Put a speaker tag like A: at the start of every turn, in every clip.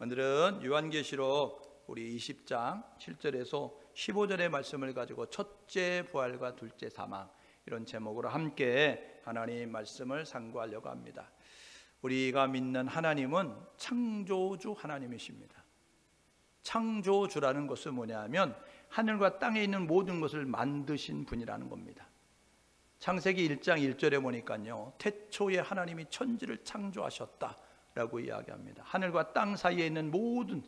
A: 오늘은 요한계시록 우리 20장 7절에서 15절의 말씀을 가지고 첫째 부활과 둘째 사망, 이런 제목으로 함께 하나님 말씀을 상고하려고 합니다. 우리가 믿는 하나님은 창조주 하나님이십니다. 창조주라는 것은 뭐냐면 하늘과 땅에 있는 모든 것을 만드신 분이라는 겁니다. 창세기 1장 1절에 보니까요, 태초에 하나님이 천지를 창조하셨다라고 이야기합니다. 하늘과 땅 사이에 있는 모든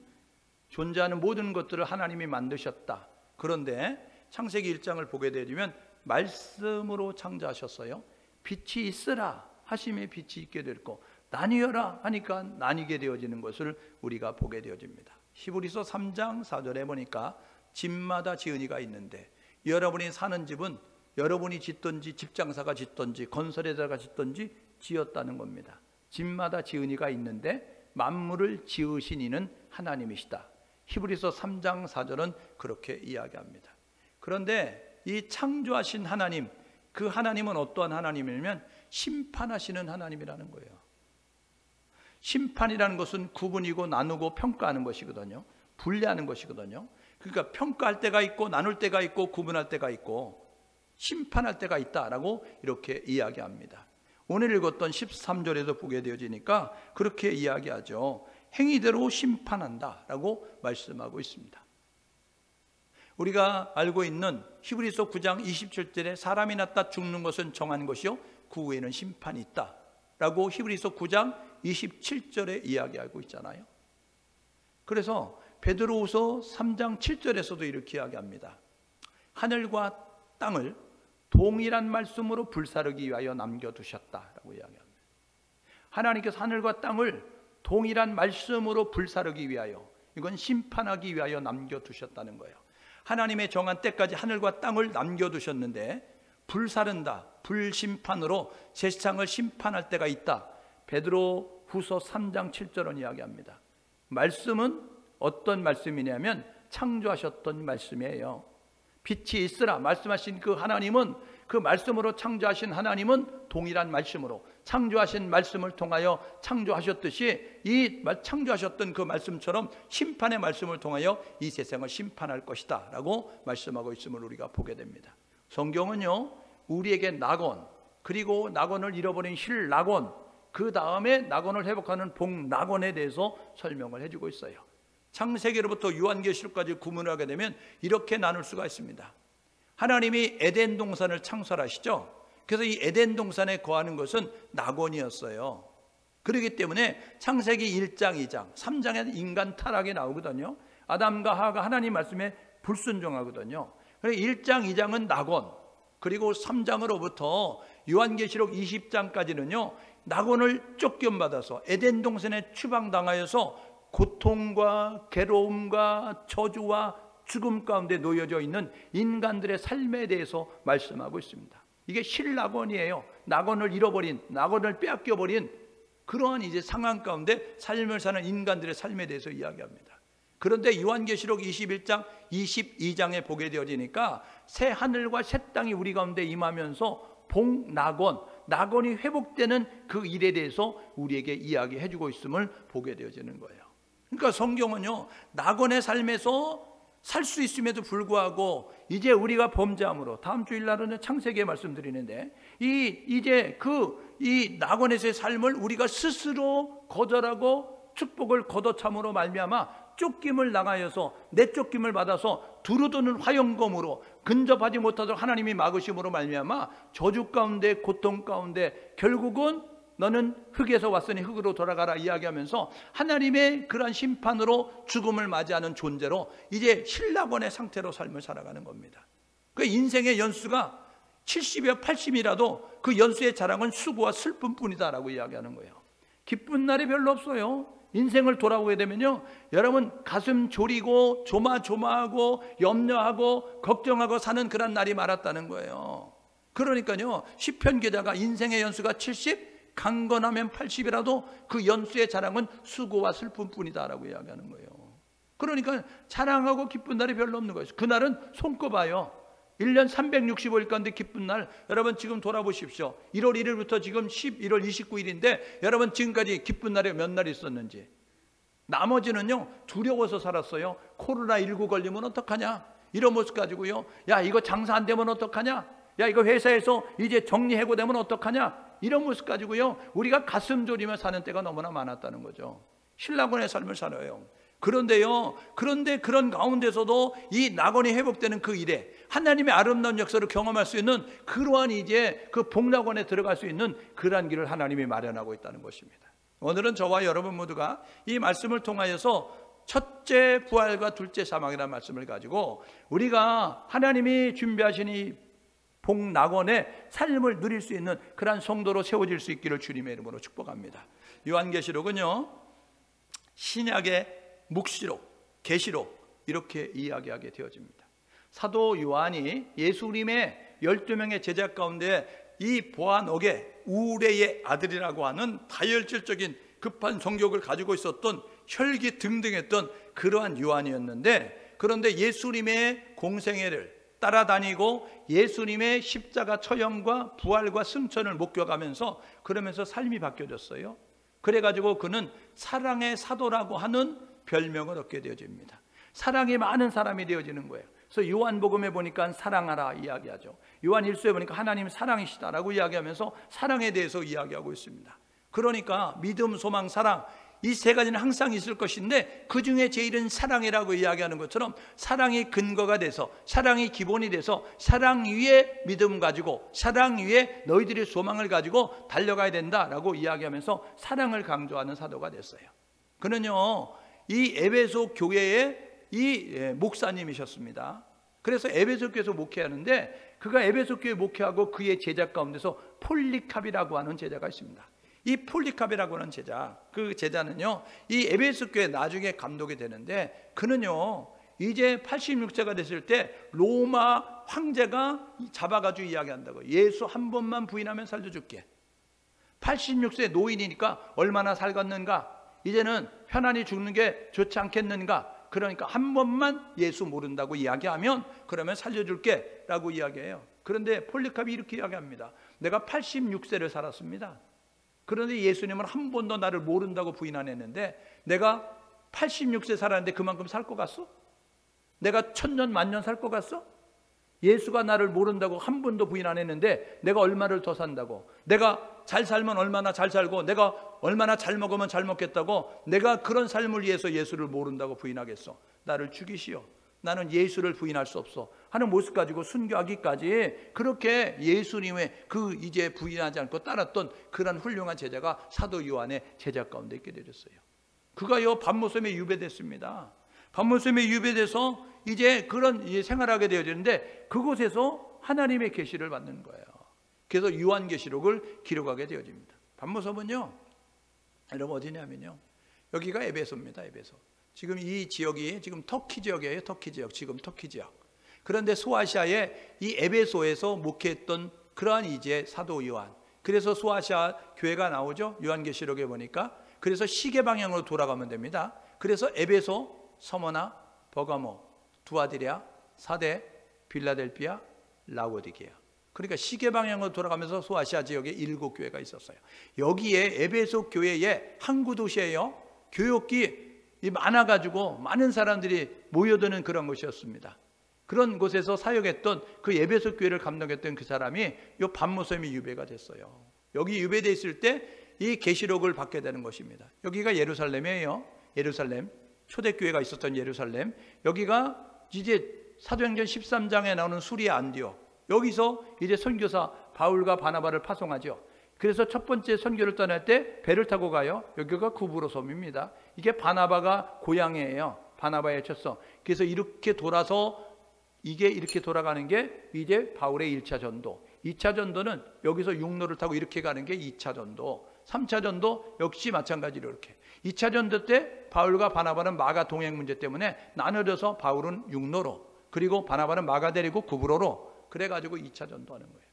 A: 존재하는 모든 것들을 하나님이 만드셨다. 그런데 창세기 1장을 보게 되면 말씀으로 창조하셨어요. 빛이 있으라 하심에 빛이 있게 됐고, 나뉘어라 하니까 나뉘게 되어지는 것을 우리가 보게 되어집니다. 히브리서 3장 4절에 보니까 집마다 지은이가 있는데, 여러분이 사는 집은 여러분이 짓든지 집장사가 짓든지 건설회사가 짓든지 지었다는 겁니다. 집마다 지은이가 있는데 만물을 지으신 이는 하나님이시다. 히브리서 3장 4절은 그렇게 이야기합니다. 그런데 이 창조하신 하나님, 그 하나님은 어떠한 하나님이냐면 심판하시는 하나님이라는 거예요. 심판이라는 것은 구분이고 나누고 평가하는 것이거든요. 분리하는 것이거든요. 그러니까 평가할 때가 있고 나눌 때가 있고 구분할 때가 있고 심판할 때가 있다라고 이렇게 이야기합니다. 오늘 읽었던 13절에서 보게 되어지니까 그렇게 이야기하죠. 행위대로 심판한다라고 말씀하고 있습니다. 우리가 알고 있는 히브리서 9장 27절에 사람이 낳다 죽는 것은 정한 것이요 그 후에는 심판이 있다라고 히브리서 9장 27절에 이야기하고 있잖아요. 그래서 베드로후서 3장 7절에서도 이렇게 이야기합니다. 하늘과 땅을 동일한 말씀으로 불사르기 위하여 남겨두셨다라고 이야기합니다. 하나님께서 하늘과 땅을 동일한 말씀으로 불사르기 위하여, 이건 심판하기 위하여 남겨두셨다는 거예요. 하나님의 정한 때까지 하늘과 땅을 남겨두셨는데 불사른다, 불심판으로 세상을 심판할 때가 있다. 베드로후서 3장 7절은 이야기합니다. 말씀은 어떤 말씀이냐면 창조하셨던 말씀이에요. 빛이 있으라 말씀하신 그 하나님은, 그 말씀으로 창조하신 하나님은 동일한 말씀으로 창조하신 말씀을 통하여 창조하셨듯이 이 창조하셨던 그 말씀처럼 심판의 말씀을 통하여 이 세상을 심판할 것이다 라고 말씀하고 있음을 우리가 보게 됩니다. 성경은요, 우리에게 낙원, 그리고 낙원을 잃어버린 실낙원, 그 다음에 낙원을 회복하는 복낙원에 대해서 설명을 해주고 있어요. 창세기로부터 요한계시록까지 구분을 하게 되면 이렇게 나눌 수가 있습니다. 하나님이 에덴 동산을 창설하시죠. 그래서 이 에덴 동산에 거하는 것은 낙원이었어요. 그렇기 때문에 창세기 1장, 2장, 3장에 인간 타락이 나오거든요. 아담과 하와가 하나님 말씀에 불순종하거든요. 그래서 1장, 2장은 낙원, 그리고 3장으로부터 요한계시록 20장까지는요 낙원을 쫓겨받아서 에덴 동산에 추방당하여서 고통과 괴로움과 저주와 죽음 가운데 놓여져 있는 인간들의 삶에 대해서 말씀하고 있습니다. 이게 실낙원이에요. 낙원을 잃어버린, 낙원을 빼앗겨버린 그러한 이제 상황 가운데 삶을 사는 인간들의 삶에 대해서 이야기합니다. 그런데 요한계시록 21장, 22장에 보게 되어지니까 새 하늘과 새 땅이 우리 가운데 임하면서 복낙원, 낙원이 회복되는 그 일에 대해서 우리에게 이야기해 주고 있음을 보게 되어지는 거예요. 그러니까 성경은요, 낙원의 삶에서 살 수 있음에도 불구하고 이제 우리가 범죄함으로, 다음 주일날은 창세기에 말씀드리는데 이제 이 낙원에서의 삶을 우리가 스스로 거절하고 축복을 걷어참으로 말미암아 쫓김을 당하여서 내쫓김을 받아서 두루드는 화영검으로 근접하지 못하도록 하나님이 막으심으로 말미암아 저주 가운데 고통 가운데 결국은 너는 흙에서 왔으니 흙으로 돌아가라 이야기하면서 하나님의 그러한 심판으로 죽음을 맞이하는 존재로 이제 실낙원의 상태로 삶을 살아가는 겁니다. 그 인생의 연수가 70이나 80이라도 그 연수의 자랑은 수고와 슬픔뿐이다라고 이야기하는 거예요. 기쁜 날이 별로 없어요. 인생을 돌아보게 되면요, 여러분 가슴 졸이고 조마조마하고 염려하고 걱정하고 사는 그런 날이 많았다는 거예요. 그러니까요, 시편 기자가 인생의 연수가 70, 강건하면 80이라도 그 연수의 자랑은 수고와 슬픔뿐이다라고 이야기하는 거예요. 그러니까 자랑하고 기쁜 날이 별로 없는 거예요. 그날은 손꼽아요. 1년 365일 가운데 기쁜 날, 여러분 지금 돌아보십시오. 1월 1일부터 지금 11월 29일인데 여러분 지금까지 기쁜 날이 몇 날 있었는지, 나머지는요 두려워서 살았어요. 코로나19 걸리면 어떡하냐, 이런 모습 가지고요. 야, 이거 장사 안 되면 어떡하냐, 야, 이거 회사에서 이제 정리해고되면 어떡하냐, 이런 모습 가지고요 우리가 가슴 졸이며 사는 때가 너무나 많았다는 거죠. 신라군의 삶을 살아요. 그런데 그런 가운데서도 이 낙원이 회복되는 그 일에 하나님의 아름다운 역사를 경험할 수 있는 그러한 이제 그 복락원에 들어갈 수 있는 그러한 길을 하나님이 마련하고 있다는 것입니다. 오늘은 저와 여러분 모두가 이 말씀을 통하여서 첫째 부활과 둘째 사망이라는 말씀을 가지고 우리가 하나님이 준비하신 이 복락원의 삶을 누릴 수 있는 그러한 성도로 세워질 수 있기를 주님의 이름으로 축복합니다. 요한계시록은요 신약의 묵시록, 계시록 이렇게 이야기하게 되어집니다. 사도 요한이 예수님의 12명의 제자 가운데 이 보아녹의 우레의 아들이라고 하는 다혈질적인 급한 성격을 가지고 있었던 혈기 등등했던 그러한 요한이었는데, 그런데 예수님의 공생애를 따라다니고 예수님의 십자가 처형과 부활과 승천을 목격하면서 그러면서 삶이 바뀌어졌어요. 그래가지고 그는 사랑의 사도라고 하는 별명을 얻게 되어집니다. 사랑이 많은 사람이 되어지는 거예요. 그래서 요한복음에 보니까 사랑하라 이야기하죠. 요한 1서에 보니까 하나님 사랑이시다라고 이야기하면서 사랑에 대해서 이야기하고 있습니다. 그러니까 믿음, 소망, 사랑 이 세 가지는 항상 있을 것인데 그 중에 제일은 사랑이라고 이야기하는 것처럼 사랑이 근거가 돼서, 사랑이 기본이 돼서 사랑 위에 믿음 가지고 사랑 위에 너희들의 소망을 가지고 달려가야 된다라고 이야기하면서 사랑을 강조하는 사도가 됐어요. 그는요 이 에베소 교회의 이 목사님이셨습니다. 그래서 에베소 교회에서 목회하는데 그가 에베소 교회 목회하고 그의 제자 가운데서 폴리캅이라고 하는 제자가 있습니다. 이 폴리캅이라고 하는 제자, 그 제자는요 이 에베소 교회 나중에 감독이 되는데 그는요 이제 86세가 됐을 때 로마 황제가 잡아가지고 이야기한다고, 예수 한 번만 부인하면 살려줄게. 86세 노인이니까 얼마나 살겠는가, 이제는 편안히 죽는 게 좋지 않겠는가, 그러니까 한 번만 예수 모른다고 이야기하면 그러면 살려줄게 라고 이야기해요. 그런데 폴리캅이 이렇게 이야기합니다. 내가 86세를 살았습니다. 그런데 예수님은 한 번도 나를 모른다고 부인 안 했는데 내가 86세 살았는데 그만큼 살 것 같소? 내가 1000년 만년 살 것 같소? 예수가 나를 모른다고 한 번도 부인 안 했는데 내가 얼마를 더 산다고, 내가 잘 살면 얼마나 잘 살고 내가 얼마나 잘 먹으면 잘 먹겠다고 내가 그런 삶을 위해서 예수를 모른다고 부인하겠어? 나를 죽이시오, 나는 예수를 부인할 수 없어 하는 모습 가지고 순교하기까지 그렇게 예수님의 그 이제 부인하지 않고 따랐던 그런 훌륭한 제자가 사도 요한의 제자 가운데 있게 되었어요. 그가요 밤모섬에 유배됐습니다. 밤모섬에 유배돼서 이제 그런 생활하게 되어지는데 그곳에서 하나님의 계시를 받는 거예요. 그래서 요한계시록을 기록하게 되어집니다. 밤모섬은요 여러분 어디냐면요 여기가 에베소입니다. 에베소. 지금 이 지역이 지금 터키 지역이에요. 터키 지역, 지금 터키 지역. 그런데 소아시아의 이 에베소에서 목회했던 그러한 이제 사도 요한, 그래서 소아시아 교회가 나오죠. 요한계시록에 보니까. 그래서 시계 방향으로 돌아가면 됩니다. 그래서 에베소, 서머나, 버가모, 두아디랴, 사데, 빌라델피아, 라오디게아. 그러니까 시계 방향으로 돌아가면서 소아시아 지역에 7교회가 있었어요. 여기에 에베소 교회의 항구 도시예요. 교역이 많아가지고 많은 사람들이 모여드는 그런 곳이었습니다. 그런 곳에서 사역했던 그 에베소 교회를 감독했던 그 사람이 이 밤모섬이 유배가 됐어요. 여기 유배되어 있을 때 이 계시록을 받게 되는 것입니다. 여기가 예루살렘이에요. 예루살렘, 초대교회가 있었던 예루살렘. 여기가 이제 사도행전 13장에 나오는 수리아 안디옥, 여기서 이제 선교사 바울과 바나바를 파송하죠. 그래서 첫 번째 선교를 떠날 때 배를 타고 가요. 여기가 구브로 섬입니다. 이게 바나바가 고향이에요. 바나바의 첫성. 그래서 이렇게 돌아서 이게 이렇게 돌아가는 게 이제 바울의 1차 전도. 2차 전도는 여기서 육로를 타고 이렇게 가는 게 2차 전도. 3차 전도 역시 마찬가지로 이렇게. 2차 전도 때 바울과 바나바는 마가 동행 문제 때문에 나눠져서 바울은 육로로, 그리고 바나바는 마가 데리고 구브로로, 그래가지고 2차 전도하는 거예요.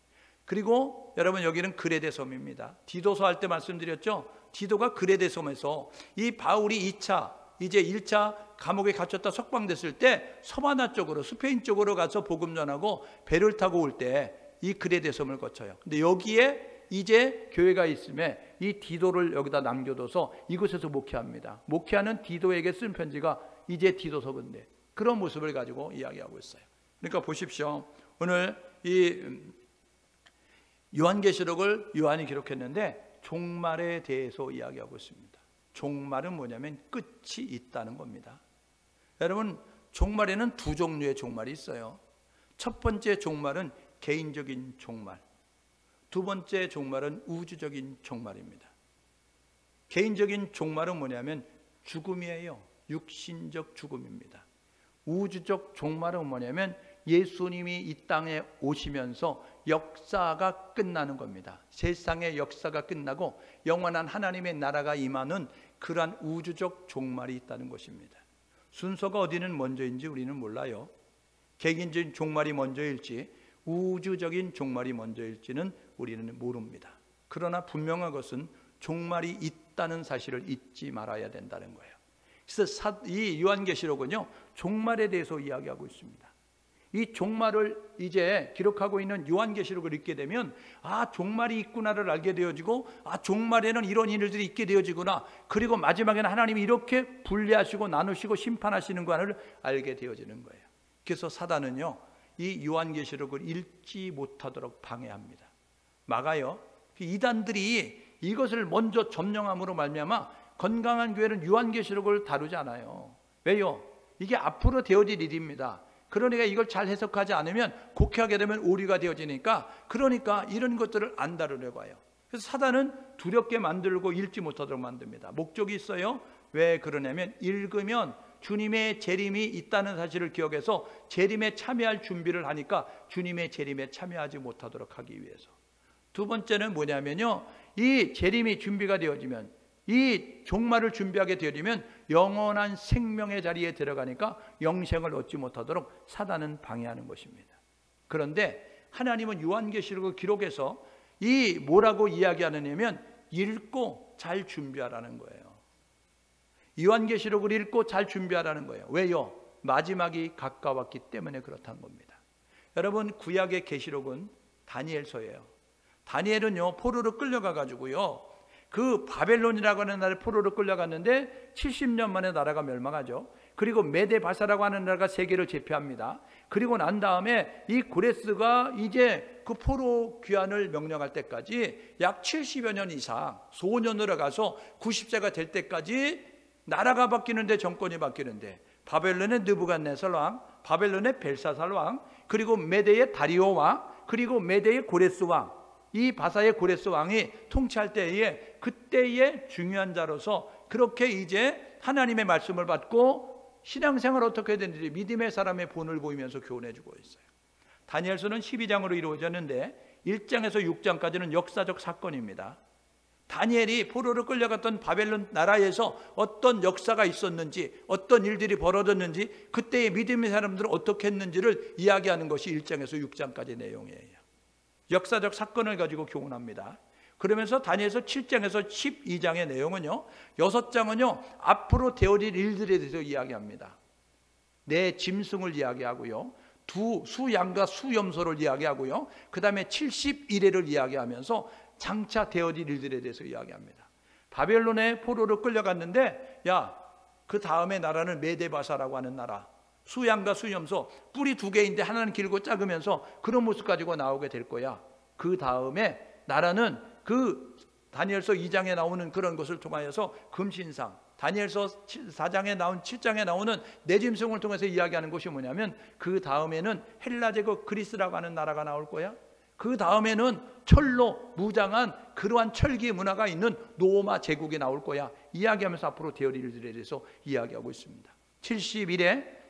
A: 그리고 여러분 여기는 그레데 섬입니다. 디도서 할 때 말씀드렸죠. 디도가 그레데 섬에서 이 바울이 2차 이제 1차 감옥에 갇혔다 석방됐을 때 서바나 쪽으로, 스페인 쪽으로 가서 복음 전하고 배를 타고 올 때 이 그레데 섬을 거쳐요. 근데 여기에 이제 교회가 있음에 이 디도를 여기다 남겨둬서 이곳에서 목회합니다. 목회하는 디도에게 쓴 편지가 이제 디도서인데 그런 모습을 가지고 이야기하고 있어요. 그러니까 보십시오. 오늘 이 요한계시록을 요한이 기록했는데 종말에 대해서 이야기하고 있습니다. 종말은 뭐냐면 끝이 있다는 겁니다. 여러분, 종말에는 두 종류의 종말이 있어요. 첫 번째 종말은 개인적인 종말, 두 번째 종말은 우주적인 종말입니다. 개인적인 종말은 뭐냐면 죽음이에요. 육신적 죽음입니다. 우주적 종말은 뭐냐면 예수님이 이 땅에 오시면서 역사가 끝나는 겁니다. 세상의 역사가 끝나고 영원한 하나님의 나라가 임하는 그러한 우주적 종말이 있다는 것입니다. 순서가 어디는 먼저인지 우리는 몰라요. 개인적인 종말이 먼저일지 우주적인 종말이 먼저일지는 우리는 모릅니다. 그러나 분명한 것은 종말이 있다는 사실을 잊지 말아야 된다는 거예요. 그래서 이 요한계시록은요, 종말에 대해서 이야기하고 있습니다. 이 종말을 이제 기록하고 있는 요한계시록을 읽게 되면 종말이 있구나를 알게 되어지고 종말에는 이런 일들이 있게 되어지구나, 그리고 마지막에는 하나님이 이렇게 분리하시고 나누시고 심판하시는 것을 알게 되어지는 거예요. 그래서 사단은요, 이 요한계시록을 읽지 못하도록 방해합니다. 막아요. 이단들이 이것을 먼저 점령함으로 말미암아 건강한 교회는 요한계시록을 다루지 않아요. 왜요? 이게 앞으로 되어질 일입니다. 그러니까 이걸 잘 해석하지 않으면 곡해하게 되면 오류가 되어지니까, 그러니까 이런 것들을 안 다루려고 해요. 그래서 사단은 두렵게 만들고 읽지 못하도록 만듭니다. 목적이 있어요. 왜 그러냐면 읽으면 주님의 재림이 있다는 사실을 기억해서 재림에 참여할 준비를 하니까 주님의 재림에 참여하지 못하도록 하기 위해서. 두 번째는 뭐냐면요, 이 재림이 준비가 되어지면, 이 종말을 준비하게 되어지면 영원한 생명의 자리에 들어가니까 영생을 얻지 못하도록 사단은 방해하는 것입니다. 그런데 하나님은 요한계시록을 기록해서 이 뭐라고 이야기하느냐면 읽고 잘 준비하라는 거예요. 요한계시록을 읽고 잘 준비하라는 거예요. 왜요? 마지막이 가까웠기 때문에 그렇다는 겁니다. 여러분, 구약의 계시록은 다니엘서예요. 다니엘은요, 포로로 끌려가 가지고요, 그 바벨론이라고 하는 나라에 포로로 끌려갔는데 70년 만에 나라가 멸망하죠. 그리고 메데바사라고 하는 나라가 세계를 제패합니다. 그리고 난 다음에 이 고레스가 이제 그 포로 귀환을 명령할 때까지 약 70여 년 이상 소년으로 가서 90세가 될 때까지 나라가 바뀌는데, 정권이 바뀌는데, 바벨론의 느부갓네살 왕, 바벨론의 벨사살 왕, 그리고 메대의 다리오 왕, 그리고 메대의 고레스 왕, 이 바사의 고레스 왕이 통치할 때에 그때의 중요한 자로서 그렇게 이제 하나님의 말씀을 받고 신앙생활 어떻게 해야 되는지 믿음의 사람의 본을 보이면서 교훈해 주고 있어요. 다니엘서는 12장으로 이루어졌는데 1장에서 6장까지는 역사적 사건입니다. 다니엘이 포로로 끌려갔던 바벨론 나라에서 어떤 역사가 있었는지, 어떤 일들이 벌어졌는지, 그때의 믿음의 사람들은 어떻게 했는지를 이야기하는 것이 1장에서 6장까지 내용이에요. 역사적 사건을 가지고 교훈합니다. 그러면서 다니엘서 7장에서 12장의 내용은요, 6장은요 앞으로 되어질 일들에 대해서 이야기합니다. 내 짐승을 이야기하고요, 수양과 수염소를 이야기하고요, 그 다음에 71회를 이야기하면서 장차 되어질 일들에 대해서 이야기합니다. 바벨론의 포로로 끌려갔는데, 그 다음에 나라는 메데바사라고 하는 나라, 수양과 수염소, 뿔이 2개인데 하나는 길고 작으면서 그런 모습 가지고 나오게 될 거야. 그 다음에 나라는 그 다니엘서 2장에 나오는 그런 것을 통하여서 금신상, 다니엘서 4장에 나온 7장에 나오는 내 짐승을 통해서 이야기하는 것이 뭐냐면, 그 다음에는 헬라 제국 그리스라고 하는 나라가 나올 거야. 그 다음에는 철로 무장한 그러한 철기 문화가 있는 로마 제국이 나올 거야. 이야기하면서 앞으로 되어질 일들에 대해서 이야기하고 있습니다.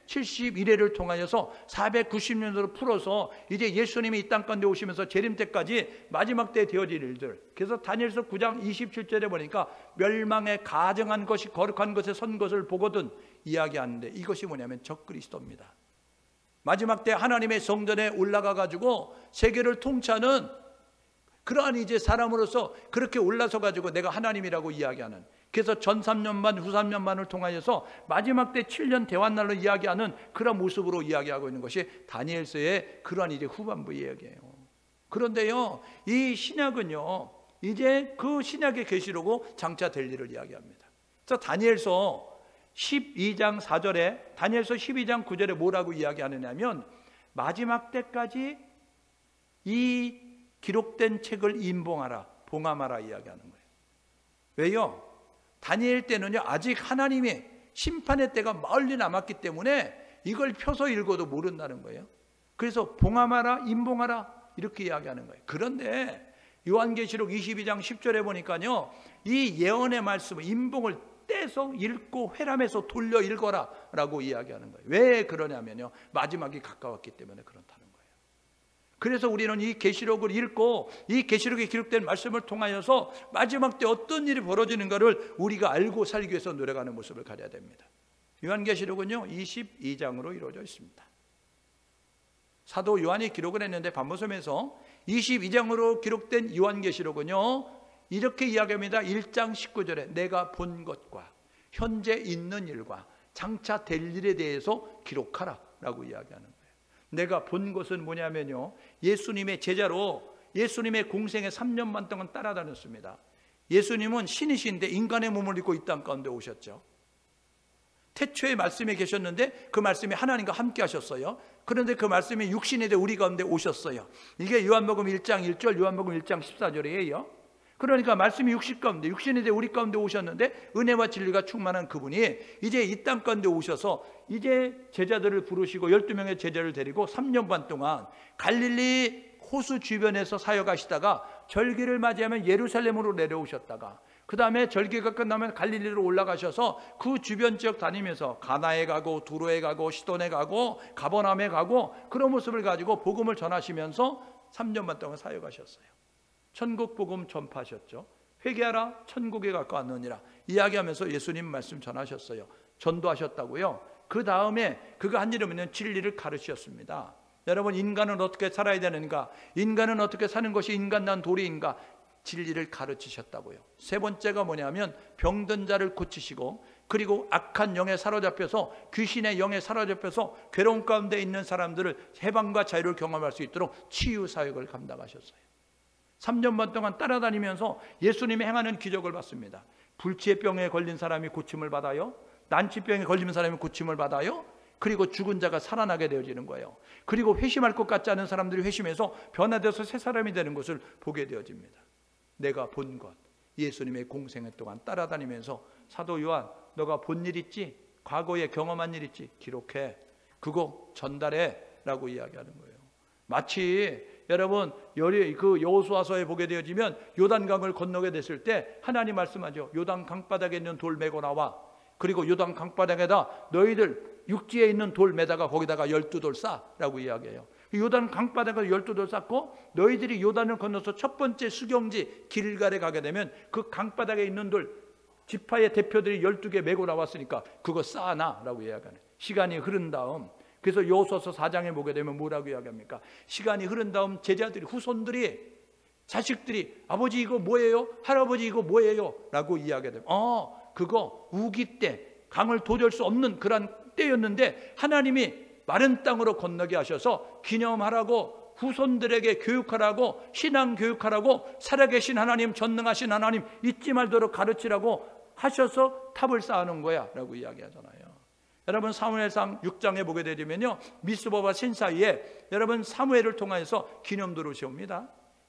A: 71회를 통하여서 490년으로 풀어서 이제 예수님이 이 땅 가운데 오시면서 재림 때까지 마지막 때 되어질 일들. 그래서 다니엘서 9장 27절에 보니까 멸망에 가정한 것이 거룩한 것에 선 것을 보거든 이야기하는데, 이것이 뭐냐면 적그리스도입니다. 마지막 때 하나님의 성전에 올라가 가지고 세계를 통치하는 그러한 이제 사람으로서 그렇게 올라서 가지고 내가 하나님이라고 이야기하는, 그래서 전 3년반 후 3년반을 통하여서 마지막 때 7년 대환날로 이야기하는 그런 모습으로 이야기하고 있는 것이 다니엘서의 그러한 이제 후반부 이야기예요. 그런데요, 이 신약은요, 이제 그 신약의 계시록으로 장차 될 일을 이야기합니다. 그래서 다니엘서 12장 4절에, 다니엘서 12장 9절에 뭐라고 이야기하느냐면, 마지막 때까지 이 기록된 책을 임봉하라, 봉함하라 이야기하는 거예요. 왜요? 다니엘 때는요, 아직 하나님의 심판의 때가 멀리 남았기 때문에 이걸 펴서 읽어도 모른다는 거예요. 그래서 봉함하라, 임봉하라 이렇게 이야기하는 거예요. 그런데 요한계시록 22장 10절에 보니까요, 이 예언의 말씀을, 임봉을 떼서 읽고 회람해서 돌려 읽어라 라고 이야기하는 거예요. 왜 그러냐면요, 마지막이 가까웠기 때문에 그렇다는 거예요. 그래서 우리는 이 계시록을 읽고 이 계시록에 기록된 말씀을 통하여서 마지막 때 어떤 일이 벌어지는가를 우리가 알고 살기 위해서 노력하는 모습을 가져야 됩니다. 요한계시록은요 22장으로 이루어져 있습니다. 사도 요한이 기록을 했는데 반모섬에서 22장으로 기록된 요한계시록은요 이렇게 이야기합니다. 1장 19절에 내가 본 것과 현재 있는 일과 장차 될 일에 대해서 기록하라 라고 이야기하는 거예요. 내가 본 것은 뭐냐면요, 예수님의 제자로 예수님의 공생에 3년 반 동안 따라다녔습니다. 예수님은 신이신데 인간의 몸을 입고 이 땅 가운데 오셨죠. 태초에 말씀에 계셨는데 그 말씀이 하나님과 함께 하셨어요. 그런데 그 말씀이 육신이 돼 우리 가운데 오셨어요. 이게 요한복음 1장 1절, 요한복음 1장 14절이에요. 그러니까 말씀이 육신이 돼 우리 가운데 오셨는데 은혜와 진리가 충만한 그분이 이제 이 땅 가운데 오셔서 이제 제자들을 부르시고 12명의 제자를 데리고 3년 반 동안 갈릴리 호수 주변에서 사역하시다가 절기를 맞이하면 예루살렘으로 내려오셨다가 그 다음에 절기가 끝나면 갈릴리로 올라가셔서 그 주변 지역 다니면서 가나에 가고 두로에 가고 시돈에 가고 가버나움에 가고 그런 모습을 가지고 복음을 전하시면서 3년 반 동안 사역하셨어요. 천국 복음 전파하셨죠. 회개하라 천국에 가까웠느니라 이야기하면서 예수님 말씀 전하셨어요. 전도하셨다고요. 그 다음에 그가 한 일은 진리를 가르치셨습니다. 여러분, 인간은 어떻게 살아야 되는가, 인간은 어떻게 사는 것이 인간난 도리인가, 진리를 가르치셨다고요. 세 번째가 뭐냐면 병든 자를 고치시고, 그리고 악한 영에 사로잡혀서, 귀신의 영에 사로잡혀서 괴로움 가운데 있는 사람들을 해방과 자유를 경험할 수 있도록 치유 사역을 감당하셨어요. 3년 반 동안 따라다니면서 예수님이 행하는 기적을 봤습니다. 불치병에 걸린 사람이 고침을 받아요. 난치병에 걸린 사람이 고침을 받아요. 그리고 죽은 자가 살아나게 되어지는 거예요. 그리고 회심할 것 같지 않은 사람들이 회심해서 변화돼서 새 사람이 되는 것을 보게 되어집니다. 내가 본 것, 예수님의 공생애 동안 따라다니면서 사도 요한, 너가 본 일 있지? 과거에 경험한 일 있지? 기록해. 그거 전달해 라고 이야기하는 거예요. 마치 여러분 그 여호수아서에 보게 되어지면 요단강을 건너게 됐을 때 하나님 말씀하죠. 요단 강바닥에 있는 돌 메고 나와. 그리고 요단 강바닥에다 너희들 육지에 있는 돌 메다가 거기다가 12돌 쌓라고 이야기해요. 요단 강바닥에 12돌 쌓고 너희들이 요단을 건너서 첫 번째 수경지 길갈에 가게 되면 그 강바닥에 있는 돌 지파의 대표들이 12개 메고 나왔으니까 그거 쌓아놔라고 이야기하는. 시간이 흐른 다음, 그래서 여호수아서 4장에 보게 되면 뭐라고 이야기합니까? 시간이 흐른 다음 제자들이, 후손들이, 자식들이 아버지 이거 뭐예요? 할아버지 이거 뭐예요? 라고 이야기하면 그거 우기 때 강을 도저할 수 없는 그런 때였는데 하나님이 마른 땅으로 건너게 하셔서 기념하라고, 후손들에게 교육하라고, 신앙 교육하라고, 살아계신 하나님, 전능하신 하나님 잊지 말도록 가르치라고 하셔서 탑을 쌓아놓은 거야 라고 이야기하잖아요. 여러분 사무엘상 6장에 보게 되면요, 미스바와 신 사이에 여러분 사무엘을 통해서 기념도를 세웁니다.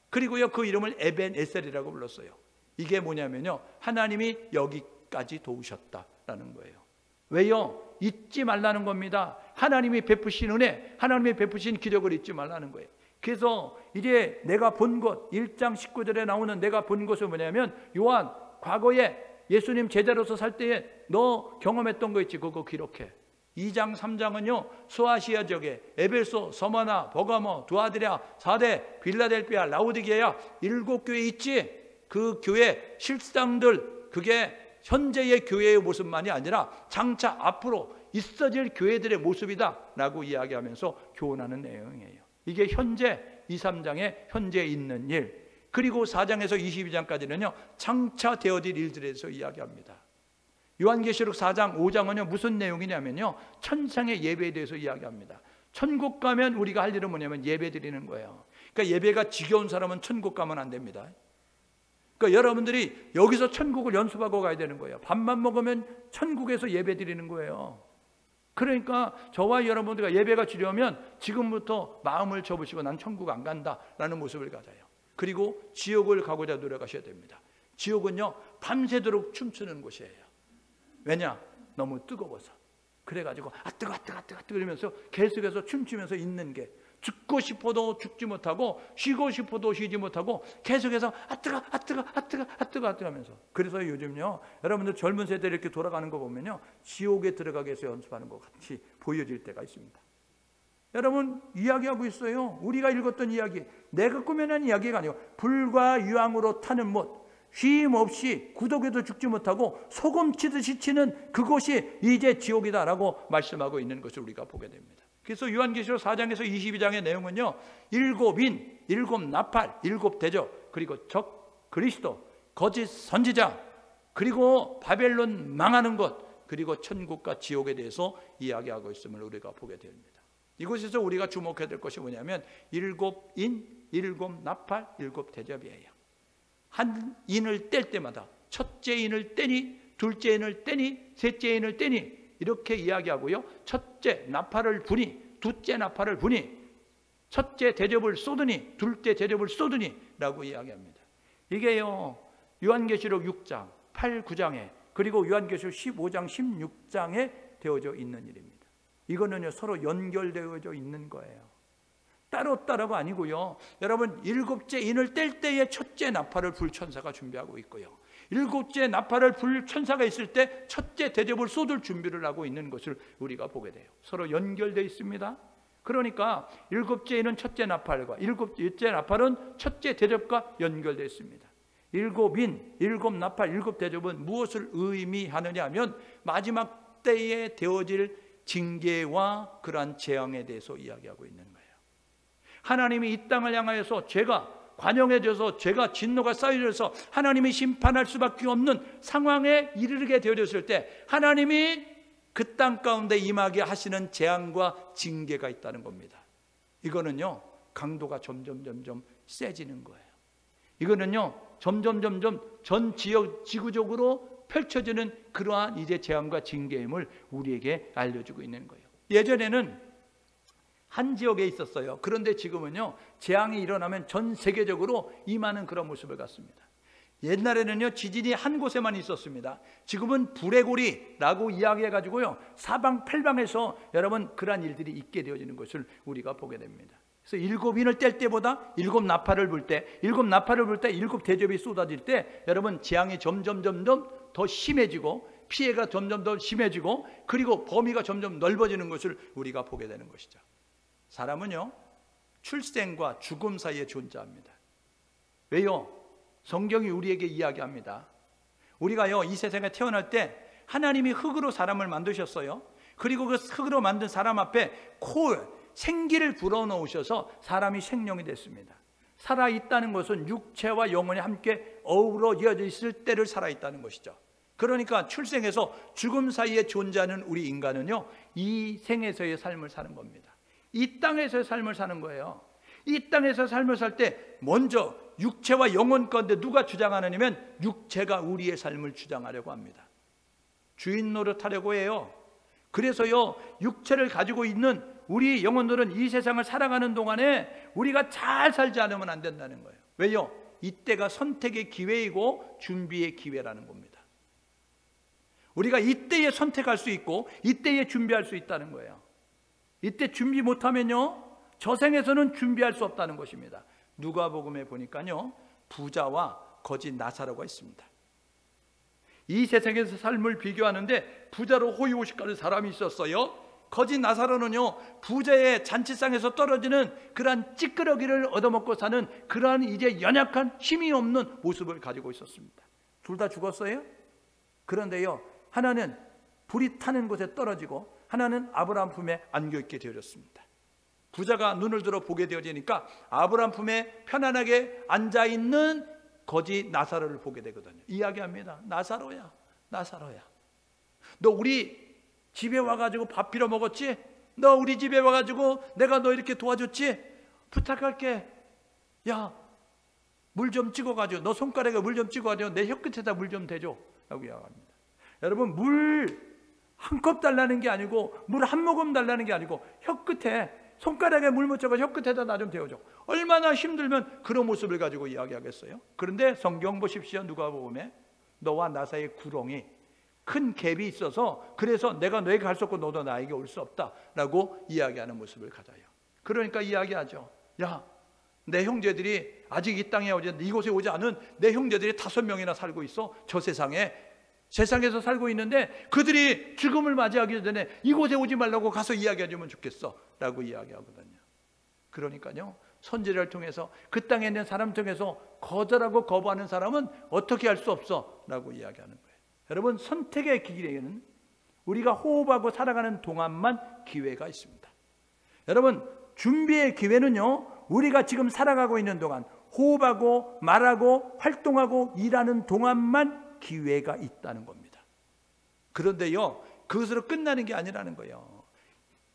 A: 그리고요 그 이름을 에벤에셀이라고 불렀어요. 이게 뭐냐면요, 하나님이 여기까지 도우셨다라는 거예요. 왜요? 잊지 말라는 겁니다. 하나님이 베푸신 은혜, 하나님이 베푸신 기적을 잊지 말라는 거예요. 그래서 이제 내가 본 것, 1장 19절에 나오는 내가 본 것은 뭐냐면, 요한 과거에 예수님 제자로서 살 때에 너 경험했던 거 있지? 그거 기록해. 2장 3장은요 소아시아 지역에 에베소, 서머나, 버가모, 두아드랴, 사대, 빌라델피아, 라우디게아 7교회 있지? 그 교회 실상들, 그게 현재의 교회의 모습만이 아니라 장차 앞으로 있어질 교회들의 모습이다 라고 이야기하면서 교훈하는 내용이에요. 이게 현재 2, 3장에 현재 있는 일, 그리고 4장에서 22장까지는요 장차 되어질 일들에 대해서 이야기합니다. 요한계시록 4장 5장은요 무슨 내용이냐면요, 천상의 예배에 대해서 이야기합니다. 천국 가면 우리가 할 일은 뭐냐면 예배 드리는 거예요. 그러니까 예배가 지겨운 사람은 천국 가면 안 됩니다. 그러니까 여러분들이 여기서 천국을 연습하고 가야 되는 거예요. 밥만 먹으면 천국에서 예배 드리는 거예요. 그러니까 저와 여러분들과 예배가 지려면 지금부터 마음을 접으시고 난 천국 안 간다라는 모습을 가져요. 그리고 지옥을 가고자 노력하셔야 됩니다. 지옥은요, 밤새도록 춤추는 곳이에요. 왜냐? 너무 뜨거워서. 그래가지고 뜨거 이러면서 계속해서 춤추면서 있는 게, 죽고 싶어도 죽지 못하고 쉬고 싶어도 쉬지 못하고 계속해서 뜨거 하면서. 그래서 요즘요, 여러분들 젊은 세대를 이렇게 돌아가는 거 보면요, 지옥에 들어가기 위해서 연습하는 것 같이 보여질 때가 있습니다. 여러분, 이야기하고 있어요. 우리가 읽었던 이야기, 내가 꾸며낸 이야기가 아니고 불과 유황으로 타는 못, 쉼 없이 구독에도 죽지 못하고 소금 치듯이 치는 그곳이 이제 지옥이다라고 말씀하고 있는 것을 우리가 보게 됩니다. 그래서 요한계시록 4장에서 22장의 내용은요, 일곱 인, 일곱 나팔, 일곱 대적, 그리고 적 그리스도, 거짓 선지자, 그리고 바벨론 망하는 것, 그리고 천국과 지옥에 대해서 이야기하고 있음을 우리가 보게 됩니다. 이곳에서 우리가 주목해야 될 것이 뭐냐면 일곱 인, 일곱 나팔, 일곱 대접이에요. 한 인을 뗄 때마다 첫째 인을 떼니, 둘째 인을 떼니, 셋째 인을 떼니, 이렇게 이야기하고요, 첫째 나팔을 부니, 둘째 나팔을 부니, 첫째 대접을 쏟으니, 둘째 대접을 쏟으니 라고 이야기합니다. 이게요, 요한계시록 6장, 8, 9장에, 그리고 요한계시록 15장, 16장에 되어져 있는 일입니다. 이거는요, 서로 연결되어져 있는 거예요. 따로따로가 아니고요, 여러분, 일곱째 인을 뗄 때에 첫째 나팔을 불 천사가 준비하고 있고요, 일곱째 나팔을 불 천사가 있을 때 첫째 대접을 쏟을 준비를 하고 있는 것을 우리가 보게 돼요. 서로 연결되어 있습니다. 그러니까 일곱째 인은 첫째 나팔과 일곱째 나팔은 첫째 대접과 연결되어 있습니다. 일곱 인, 일곱 나팔, 일곱 대접은 무엇을 의미하느냐 하면 마지막 때에 되어질 징계와 그러한 재앙에 대해서 이야기하고 있는 거예요. 하나님이 이 땅을 향하여서 죄가 관영해져서 죄가 진노가 쌓여져서 하나님이 심판할 수밖에 없는 상황에 이르게 되어졌을 때 하나님이 그 땅 가운데 임하게 하시는 재앙과 징계가 있다는 겁니다. 이거는요, 강도가 점점 세지는 거예요. 이거는요, 점점 전 지역 지구적으로 펼쳐지는 그러한 이제 재앙과 징계임을 우리에게 알려주고 있는 거예요. 예전에는 한 지역에 있었어요. 그런데 지금은요, 재앙이 일어나면 전 세계적으로 임하는 그런 모습을 갖습니다. 옛날에는요, 지진이 한 곳에만 있었습니다. 지금은 불의 고리라고 이야기해가지고요, 사방팔방에서 여러분 그러한 일들이 있게 되어지는 것을 우리가 보게 됩니다. 그래서 일곱 인을 뗄 때보다 일곱 나팔을 불 때, 일곱 대접이 쏟아질 때 여러분 재앙이 점점 더 심해지고 피해가 점점 더 심해지고 그리고 범위가 점점 넓어지는 것을 우리가 보게 되는 것이죠. 사람은요, 출생과 죽음 사이에 존재합니다. 왜요? 성경이 우리에게 이야기합니다. 우리가요, 이 세상에 태어날 때 하나님이 흙으로 사람을 만드셨어요. 그리고 그 흙으로 만든 사람 앞에 생기를 불어넣으셔서 사람이 생명이 됐습니다. 살아있다는 것은 육체와 영혼이 함께 어우러져 있을 때를 살아있다는 것이죠. 그러니까 출생에서 죽음 사이에 존재하는 우리 인간은요, 이 생에서의 삶을 사는 겁니다. 이 땅에서의 삶을 사는 거예요. 이 땅에서 삶을 살 때 먼저 육체와 영혼 가운데 누가 주장하느냐면 육체가 우리의 삶을 주장하려고 합니다. 주인 노릇하려고 해요. 그래서요, 육체를 가지고 있는 우리 영혼들은 이 세상을 살아가는 동안에 우리가 잘 살지 않으면 안 된다는 거예요. 왜요? 이때가 선택의 기회이고 준비의 기회라는 겁니다. 우리가 이때에 선택할 수 있고 이때에 준비할 수 있다는 거예요. 이때 준비 못하면요, 저 생에서는 준비할 수 없다는 것입니다. 누가복음에 보니까요, 부자와 거짓 나사로가 있습니다. 이 세상에서 삶을 비교하는데 부자로 호의호식하는 사람이 있었어요. 거짓 나사로는요, 부자의 잔치상에서 떨어지는 그러한 찌끄러기를 얻어먹고 사는 그러한 이제 연약한 힘이 없는 모습을 가지고 있었습니다. 둘 다 죽었어요. 그런데요, 하나는 불이 타는 곳에 떨어지고 하나는 아브라함 품에 안겨있게 되어졌습니다. 부자가 눈을 들어 보게 되어지니까 아브라함 품에 편안하게 앉아있는 거짓 나사로를 보게 되거든요. 이야기합니다. 나사로야, 너 우리 집에 와가지고 밥 빌어 먹었지? 너 우리 집에 와가지고 내가 너 이렇게 도와줬지? 부탁할게, 야, 물 좀 찍어가지고, 너 손가락에 물 좀 찍어가지고 내 혀끝에다 물 좀 대줘 라고 이야기합니다. 여러분, 물 한 컵 달라는 게 아니고, 물 한 모금 달라는 게 아니고, 혀끝에, 손가락에 물 묻혀서 혀끝에다 나 좀 데워줘. 얼마나 힘들면 그런 모습을 가지고 이야기하겠어요? 그런데 성경 보십시오. 누가복음에 너와 나 사이에 구렁이, 큰 갭이 있어서 그래서 내가 너에게 갈 수 없고 너도 나에게 올 수 없다 라고 이야기하는 모습을 가져요. 그러니까 이야기하죠. 야, 내 형제들이 아직 이 땅에 오지, 이곳에 오지 않은 내 형제들이 5명이나 살고 있어. 저 세상에서 살고 있는데 그들이 죽음을 맞이하기 전에 이곳에 오지 말라고 가서 이야기해주면 좋겠어 라고 이야기하거든요. 그러니까요, 선지자를 통해서 그 땅에 있는 사람 중에서 거절하고 거부하는 사람은 어떻게 할 수 없어 라고 이야기하는 거예요. 여러분, 선택의 길에는 우리가 호흡하고 살아가는 동안만 기회가 있습니다. 여러분, 준비의 기회는요, 우리가 지금 살아가고 있는 동안, 호흡하고 말하고 활동하고 일하는 동안만 기회가 있다는 겁니다. 그런데요, 그것으로 끝나는 게 아니라는 거예요.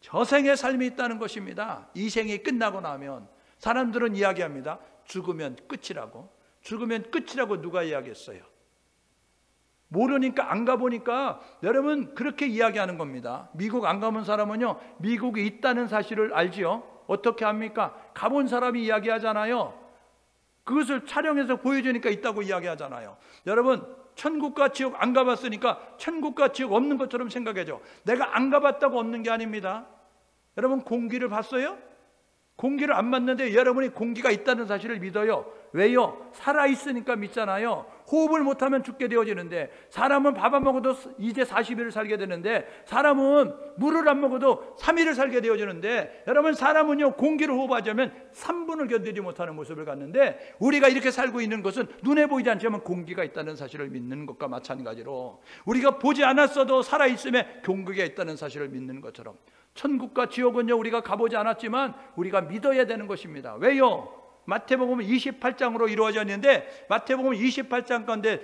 A: 저생의 삶이 있다는 것입니다. 이 생이 끝나고 나면 사람들은 이야기합니다. 죽으면 끝이라고. 죽으면 끝이라고 누가 이야기했어요? 모르니까, 안 가보니까 여러분 그렇게 이야기하는 겁니다. 미국 안 가본 사람은요, 미국이 있다는 사실을 알지요. 어떻게 합니까? 가본 사람이 이야기하잖아요. 그것을 촬영해서 보여주니까 있다고 이야기하잖아요. 여러분, 천국과 지옥 안 가봤으니까 천국과 지옥 없는 것처럼 생각해줘. 내가 안 가봤다고 없는 게 아닙니다. 여러분, 공기를 봤어요? 공기를 안 봤는데 여러분이 공기가 있다는 사실을 믿어요. 왜요? 살아있으니까 믿잖아요. 호흡을 못하면 죽게 되어지는데, 사람은 밥 안 먹어도 이제 40일을 살게 되는데, 사람은 물을 안 먹어도 3일을 살게 되어지는데, 여러분, 사람은요, 공기를 호흡하자면 3분을 견디지 못하는 모습을 갖는데, 우리가 이렇게 살고 있는 것은 눈에 보이지 않지만 공기가 있다는 사실을 믿는 것과 마찬가지로, 우리가 보지 않았어도 살아있음에 공기가 있다는 사실을 믿는 것처럼, 천국과 지옥은요, 우리가 가보지 않았지만 우리가 믿어야 되는 것입니다. 왜요? 마태복음 28장으로 이루어져 있는데, 마태복음 28장 가운데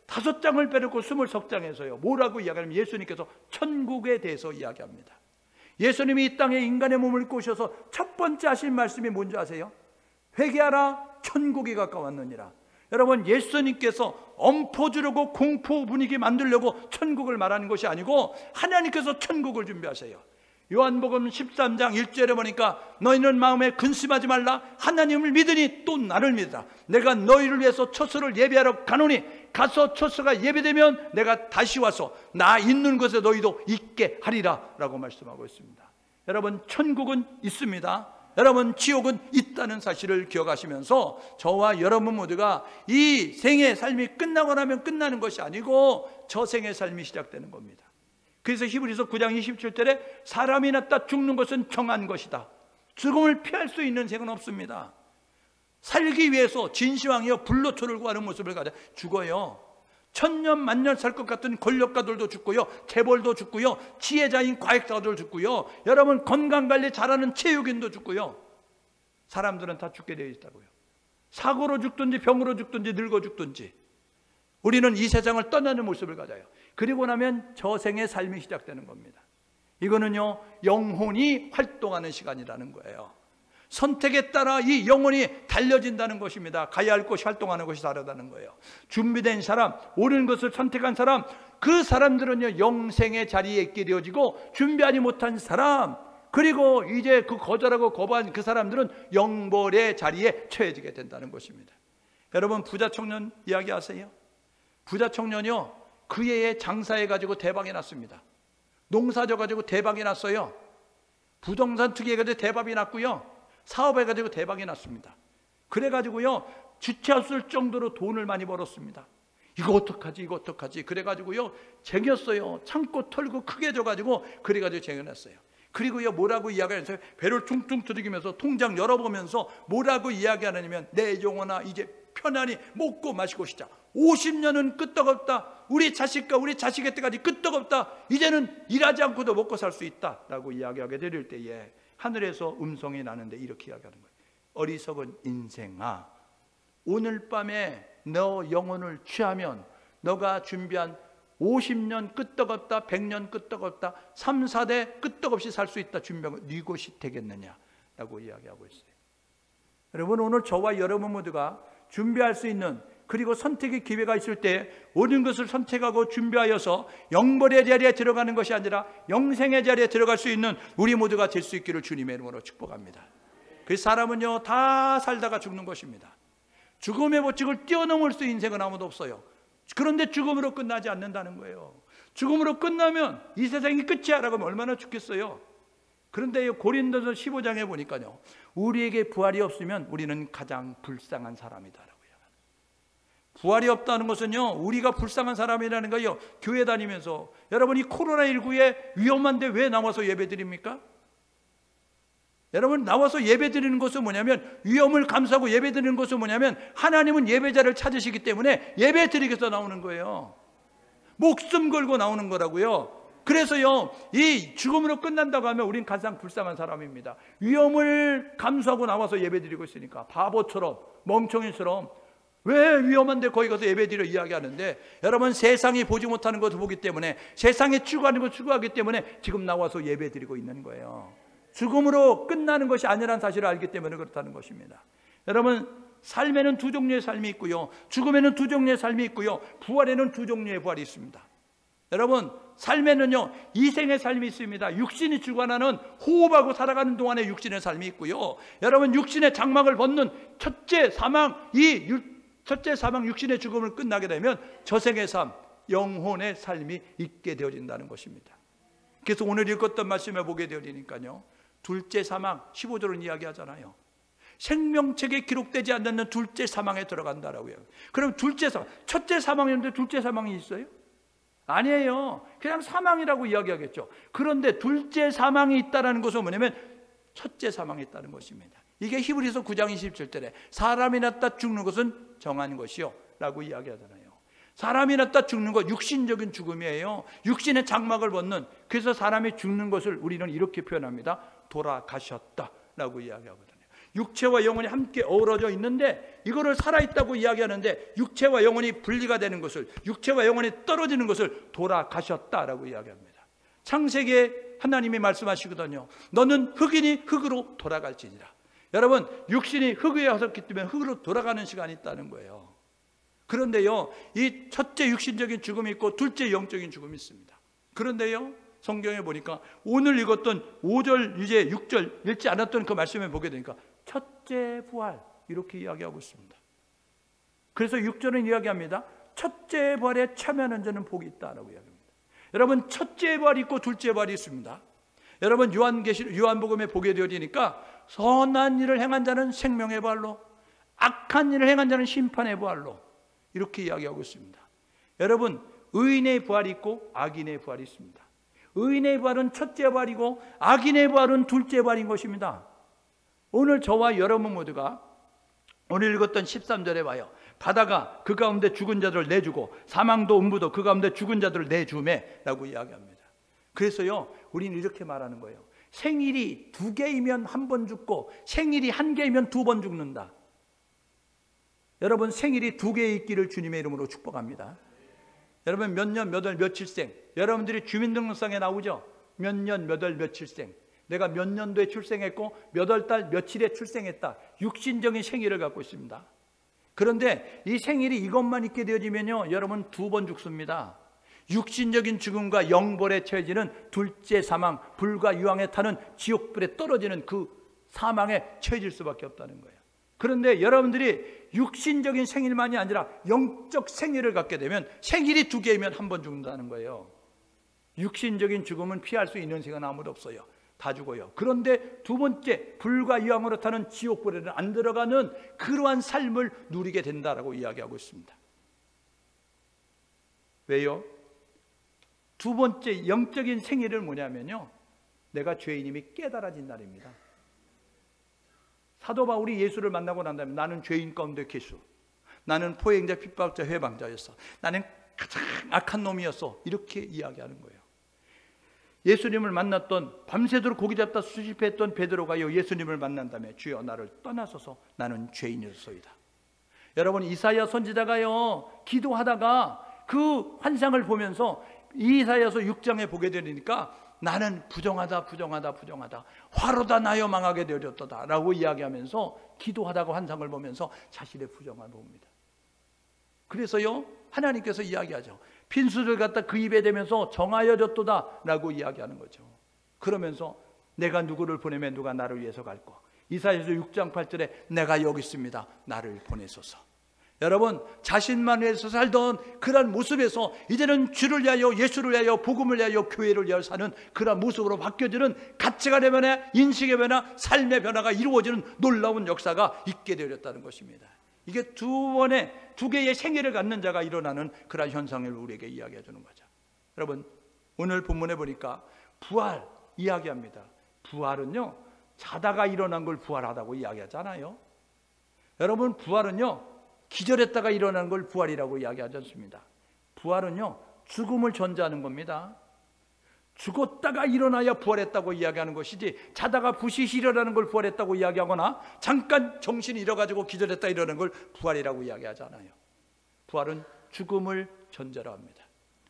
A: 5장을 빼놓고 20석장에서요, 뭐라고 이야기하냐면 예수님께서 천국에 대해서 이야기합니다. 예수님이 이 땅에 인간의 몸을 입고 오셔서 첫 번째 하신 말씀이 뭔지 아세요? 회개하라, 천국이 가까웠느니라. 여러분, 예수님께서 엄포 주려고 공포 분위기 만들려고 천국을 말하는 것이 아니고 하나님께서 천국을 준비하세요. 요한복음 13장 1절에 보니까 너희는 마음에 근심하지 말라. 하나님을 믿으니 또 나를 믿으라. 내가 너희를 위해서 처소를 예비하러 가노니 가서 처소가 예비되면 내가 다시 와서 나 있는 곳에 너희도 있게 하리라 라고 말씀하고 있습니다. 여러분, 천국은 있습니다. 여러분, 지옥은 있다는 사실을 기억하시면서 저와 여러분 모두가 이 생의 삶이 끝나고 나면 끝나는 것이 아니고 저 생의 삶이 시작되는 겁니다. 그래서 히브리서 9장 27절에 사람이 낳다 죽는 것은 정한 것이다. 죽음을 피할 수 있는 생은 없습니다. 살기 위해서 진시황이여 불로초를 구하는 모습을 가져 죽어요. 천년 만년 살 것 같은 권력가들도 죽고요, 재벌도 죽고요, 지혜자인 과학자도 죽고요, 여러분 건강관리 잘하는 체육인도 죽고요. 사람들은 다 죽게 되어 있다고요. 사고로 죽든지 병으로 죽든지 늙어 죽든지 우리는 이 세상을 떠나는 모습을 가져요. 그리고 나면 저생의 삶이 시작되는 겁니다. 이거는요, 영혼이 활동하는 시간이라는 거예요. 선택에 따라 이 영혼이 달려진다는 것입니다. 가야 할 곳이 활동하는 것이 다르다는 거예요. 준비된 사람, 옳은 것을 선택한 사람, 그 사람들은요, 영생의 자리에 있게 되어지고, 준비하지 못한 사람, 그리고 이제 그 거절하고 거부한 그 사람들은 영벌의 자리에 처해지게 된다는 것입니다. 여러분, 부자 청년 이야기 아세요? 부자 청년이요, 그 해에 장사해가지고 대박이 났습니다. 농사져가지고 대박이 났어요. 부동산 투기해가지고 대박이 났고요, 사업해가지고 대박이 났습니다. 그래가지고요, 주체할 수 없을 정도로 돈을 많이 벌었습니다. 이거 어떡하지, 이거 어떡하지. 그래가지고요, 쟁였어요. 창고 털고 크게 져가지고 그래가지고 쟁여놨어요. 그리고요, 뭐라고 이야기하면서 배를 퉁퉁 두드리면서 통장 열어보면서 뭐라고 이야기하느냐면, 내 영혼아 이제 편안히 먹고 마시고 쉬자. 50년은 끄떡없다. 우리 자식과 우리 자식의 때까지 끄떡없다. 이제는 일하지 않고도 먹고 살 수 있다 라고 이야기하게 될 때에 하늘에서 음성이 나는데 이렇게 이야기하는 거예요. 어리석은 인생아, 오늘 밤에 너 영혼을 취하면 너가 준비한 50년 끄떡없다, 100년 끄떡없다, 3, 4대 끄떡없이 살 수 있다 준비한 거 네 곳이 되겠느냐 라고 이야기하고 있어요. 여러분, 오늘 저와 여러분 모두가 준비할 수 있는, 그리고 선택의 기회가 있을 때 옳은 것을 선택하고 준비하여서 영벌의 자리에 들어가는 것이 아니라 영생의 자리에 들어갈 수 있는 우리 모두가 될 수 있기를 주님의 이름으로 축복합니다. 그 사람은요, 다 살다가 죽는 것입니다. 죽음의 법칙을 뛰어넘을 수 있는 인생은 아무도 없어요. 그런데 죽음으로 끝나지 않는다는 거예요. 죽음으로 끝나면 이 세상이 끝이야 라고 하면 얼마나 좋겠어요. 그런데 고린도서 15장에 보니까요, 우리에게 부활이 없으면 우리는 가장 불쌍한 사람이다. 부활이 없다는 것은요, 우리가 불쌍한 사람이라는 거예요. 교회 다니면서 여러분이 코로나19에 위험한데 왜 나와서 예배 드립니까? 여러분, 나와서 예배 드리는 것은 뭐냐면, 위험을 감수하고 예배 드리는 것은 뭐냐면, 하나님은 예배자를 찾으시기 때문에 예배 드리기 위해서 나오는 거예요. 목숨 걸고 나오는 거라고요. 그래서요, 이 죽음으로 끝난다고 하면 우린 가장 불쌍한 사람입니다. 위험을 감수하고 나와서 예배 드리고 있으니까 바보처럼, 멍청이처럼 왜 위험한데 거기 가서 예배드려 이야기하는데, 여러분, 세상이 보지 못하는 것을 보기 때문에, 세상에 추구하는 것을 추구하기 때문에 지금 나와서 예배드리고 있는 거예요. 죽음으로 끝나는 것이 아니라는 사실을 알기 때문에 그렇다는 것입니다. 여러분, 삶에는 두 종류의 삶이 있고요, 죽음에는 두 종류의 삶이 있고요, 부활에는 두 종류의 부활이 있습니다. 여러분, 삶에는요, 이생의 삶이 있습니다. 육신이 주관하는, 호흡하고 살아가는 동안의 육신의 삶이 있고요, 여러분, 육신의 장막을 벗는 첫째 사망, 첫째 사망, 육신의 죽음을 끝나게 되면 저생의 삶, 영혼의 삶이 있게 되어진다는 것입니다. 그래서 오늘 읽었던 말씀에 보게 되어지니까요, 둘째 사망, 15절은 이야기하잖아요. 생명책에 기록되지 않는 둘째 사망에 들어간다라고요. 그럼 둘째 사망, 첫째 사망이었는데 둘째 사망이 있어요? 아니에요. 그냥 사망이라고 이야기하겠죠. 그런데 둘째 사망이 있다는 것은 뭐냐면 첫째 사망이 있다는 것입니다. 이게 히브리서 9장 27절에 사람이 낳다 죽는 것은 정한 것이요 라고 이야기하잖아요. 사람이 낳다 죽는 것, 육신적인 죽음이에요. 육신의 장막을 벗는, 그래서 사람이 죽는 것을 우리는 이렇게 표현합니다. 돌아가셨다 라고 이야기하거든요. 육체와 영혼이 함께 어우러져 있는데, 이거를 살아있다고 이야기하는데 육체와 영혼이 분리가 되는 것을, 육체와 영혼이 떨어지는 것을 돌아가셨다라고 이야기합니다. 창세기에 하나님이 말씀하시거든요. 너는 흙이니 흙으로 돌아갈지니라. 여러분, 육신이 흙에 왔었기 때문에 흙으로 돌아가는 시간이 있다는 거예요. 그런데요, 이 첫째 육신적인 죽음이 있고 둘째 영적인 죽음이 있습니다. 그런데요, 성경에 보니까 오늘 읽었던 5절 이제 6절 읽지 않았던 그 말씀에 보게 되니까 첫째 부활 이렇게 이야기하고 있습니다. 그래서 6절은 이야기합니다. 첫째 부활에 참여하는 자는 복이 있다라고 이야기합니다. 여러분, 첫째 부활이 있고 둘째 부활이 있습니다. 여러분, 요한복음에 보게 되어지니까 선한 일을 행한 자는 생명의 부활로, 악한 일을 행한 자는 심판의 부활로 이렇게 이야기하고 있습니다. 여러분, 의인의 부활이 있고 악인의 부활이 있습니다. 의인의 부활은 첫째 부활이고 악인의 부활은 둘째 부활인 것입니다. 오늘 저와 여러분 모두가 오늘 읽었던 13절에 봐요. 바다가 그 가운데 죽은 자들을 내주고 사망도 음부도 그 가운데 죽은 자들을 내주매 라고 이야기합니다. 그래서요, 우리는 이렇게 말하는 거예요. 생일이 2개이면 1번 죽고 생일이 1개이면 2번 죽는다. 여러분, 생일이 2개 있기를 주님의 이름으로 축복합니다. 여러분, 몇 년, 몇 월, 며칠생, 여러분들이 주민등록상에 나오죠? 몇 년, 몇 월, 며칠생. 내가 몇 년도에 출생했고 몇 월 달 며칠에 출생했다. 육신적인 생일을 갖고 있습니다. 그런데 이 생일이 이것만 있게 되어지면요, 여러분 2번 죽습니다. 육신적인 죽음과 영벌에 처해지는 둘째 사망, 불과 유황에 타는 지옥불에 떨어지는 그 사망에 처해질 수밖에 없다는 거예요. 그런데 여러분들이 육신적인 생일만이 아니라 영적 생일을 갖게 되면 생일이 2개이면 1번 죽는다는 거예요. 육신적인 죽음은 피할 수 있는 생은 아무도 없어요. 다 죽어요. 그런데 두 번째, 불과 유황으로 타는 지옥불에는 안 들어가는 그러한 삶을 누리게 된다라고 이야기하고 있습니다. 왜요? 두 번째 영적인 생일은 뭐냐면요, 내가 죄인임이 깨달아진 날입니다. 사도 바울이 예수를 만나고 난 다음에 나는 죄인 가운데 계수, 나는 포행자, 핍박자, 회방자였어, 나는 가장 악한 놈이었어, 이렇게 이야기하는 거예요. 예수님을 만났던, 밤새도록 고기 잡다 수집했던 베드로가요, 예수님을 만난 다음에 주여 나를 떠나소서, 나는 죄인이었소이다. 여러분, 이사야 선지자가요 기도하다가 그 환상을 보면서 이사야서 6장에 보게 되니까 나는 부정하다 화로다 나여 망하게 되었도다 라고 이야기하면서 기도하다가 환상을 보면서 자신의 부정함을 봅니다. 그래서요 하나님께서 이야기하죠. 빈수를 갖다 그 입에 대면서 정하여졌도다 라고 이야기하는 거죠. 그러면서 내가 누구를 보내면 누가 나를 위해서 갈고, 이사야서 6장 8절에 내가 여기 있습니다, 나를 보내소서. 여러분, 자신만 위해서 살던 그런 모습에서 이제는 주를 위하여, 예수를 위하여, 복음을 위하여, 교회를 위하여 사는 그런 모습으로 바뀌어지는 가치관의 변화, 인식의 변화, 삶의 변화가 이루어지는 놀라운 역사가 있게 되었다는 것입니다. 이게 두 개의 생애를 갖는 자가 일어나는 그런 현상을 우리에게 이야기해 주는 거죠. 여러분, 오늘 본문에 보니까 부활 이야기합니다. 부활은요, 자다가 일어난 걸 부활하다고 이야기하잖아요. 여러분, 부활은요, 기절했다가 일어나는 걸 부활이라고 이야기하지 않습니다. 부활은요, 죽음을 전제하는 겁니다. 죽었다가 일어나야 부활했다고 이야기하는 것이지, 자다가 부시시 일어나는 걸 부활했다고 이야기하거나 잠깐 정신이 잃어가지고 기절했다 일어나는 걸 부활이라고 이야기하지 않아요. 부활은 죽음을 전제로 합니다.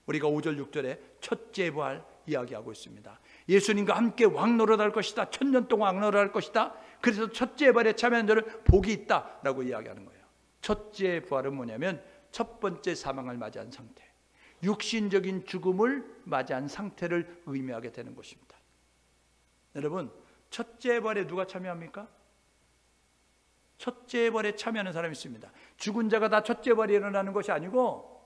A: 우리가 5절 6절에 첫째 부활 이야기하고 있습니다. 예수님과 함께 왕노릇할 것이다, 1000년 동안 왕노릇할 것이다. 그래서 첫째 부활에 참여한 자를 복이 있다라고 이야기하는 거예요. 첫째 부활은 뭐냐면 첫 번째 사망을 맞이한 상태, 육신적인 죽음을 맞이한 상태를 의미하게 되는 것입니다. 여러분, 첫째 부활에 누가 참여합니까? 첫째 부활에 참여하는 사람이 있습니다. 죽은 자가 다 첫째 부활에 일어나는 것이 아니고,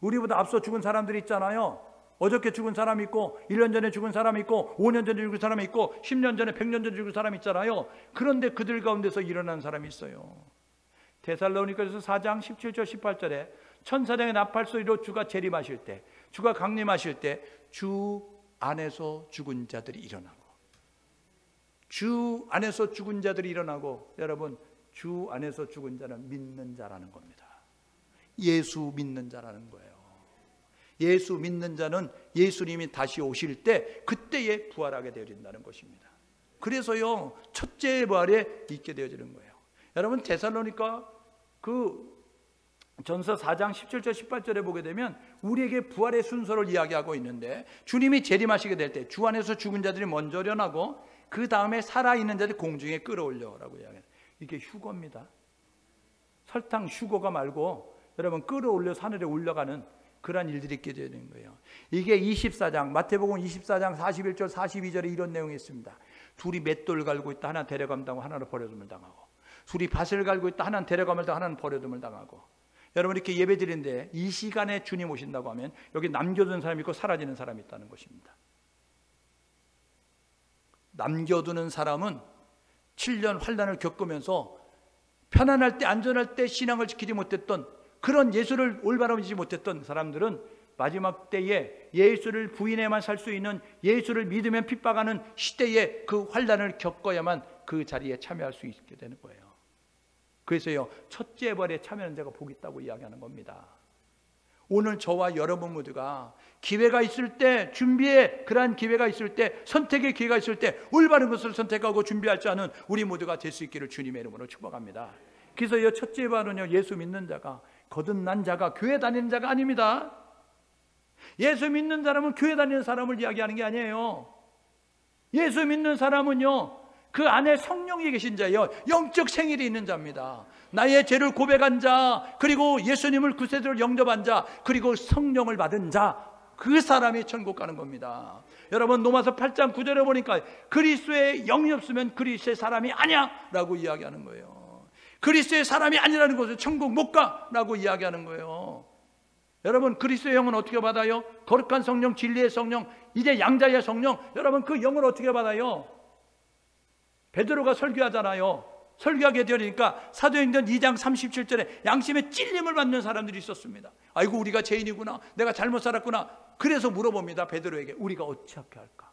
A: 우리보다 앞서 죽은 사람들이 있잖아요. 어저께 죽은 사람이 있고, 1년 전에 죽은 사람이 있고, 5년 전에 죽은 사람이 있고, 10년 전에 100년 전에 죽은 사람이 있잖아요. 그런데 그들 가운데서 일어난 사람이 있어요. 데살로니가서 4장 17절 18절에 천사장의 나팔 소리로 주가 재림하실 때, 주가 강림하실 때 주 안에서 죽은 자들이 일어나고, 주 안에서 죽은 자들이 일어나고, 여러분, 주 안에서 죽은 자는 믿는 자라는 겁니다. 예수 믿는 자라는 거예요. 예수 믿는 자는 예수님이 다시 오실 때 그때에 부활하게 되어진다는 것입니다. 그래서요, 첫째 부활에 있게 되어지는 거예요. 여러분, 데살로니가 그 전서 4장 17절 18절에 보게 되면 우리에게 부활의 순서를 이야기하고 있는데, 주님이 재림하시게 될 때 주 안에서 죽은 자들이 먼저 일어나고 그 다음에 살아있는 자들이 공중에 끌어올려라고 이야기해요. 이게 휴거입니다. 설탕 휴거가 말고 여러분, 끌어올려 하늘에 올라가는 그런 일들이 있게 되는 거예요. 이게 24장 마태복음 24장 41절 42절에 이런 내용이 있습니다. 둘이 맷돌 갈고 있다, 하나 데려가면 당하고 하나는 버려둠을 당하고, 둘이 밭을 갈고 있다, 하나는 데려가면 당하고 하나는 버려둠을 당하고. 여러분, 이렇게 예배 드리는데 이 시간에 주님 오신다고 하면 여기 남겨두는 사람이 있고 사라지는 사람이 있다는 것입니다. 남겨두는 사람은 7년 환난을 겪으면서 편안할 때, 안전할 때 신앙을 지키지 못했던, 그런 예수를 올바로 믿지 못했던 사람들은 마지막 때에 예수를 부인해만 살 수 있는, 예수를 믿으면 핍박하는 시대에 그 환난을 겪어야만 그 자리에 참여할 수 있게 되는 거예요. 그래서요, 첫째 부활에 참여하는 자가 복이 있다고 이야기하는 겁니다. 오늘 저와 여러분 모두가 기회가 있을 때, 준비의 그러한 기회가 있을 때, 선택의 기회가 있을 때 올바른 것을 선택하고 준비할 줄 아는 우리 모두가 될 수 있기를 주님의 이름으로 축복합니다. 그래서 이 첫째 부활은요, 예수 믿는 자가, 거듭난 자가, 교회 다니는 자가 아닙니다. 예수 믿는 사람은 교회 다니는 사람을 이야기하는 게 아니에요. 예수 믿는 사람은요, 그 안에 성령이 계신 자예요. 영적 생일이 있는 자입니다. 나의 죄를 고백한 자, 그리고 예수님을 구세주로 영접한 자, 그리고 성령을 받은 자, 그 사람이 천국 가는 겁니다. 여러분, 로마서 8장 9절에 보니까 그리스도의 영이 없으면 그리스도의 사람이 아니야 라고 이야기하는 거예요. 그리스도의 사람이 아니라는 것은 천국 못 가라고 이야기하는 거예요. 여러분, 그리스도의 영은 어떻게 받아요? 거룩한 성령, 진리의 성령, 이제 양자의 성령. 여러분, 그 영을 어떻게 받아요? 베드로가 설교하잖아요. 설교하게 되니까 사도행전 2장 37절에 양심의 찔림을 받는 사람들이 있었습니다. 아이고, 우리가 죄인이구나, 내가 잘못 살았구나. 그래서 물어봅니다, 베드로에게. 우리가 어찌하게 할까?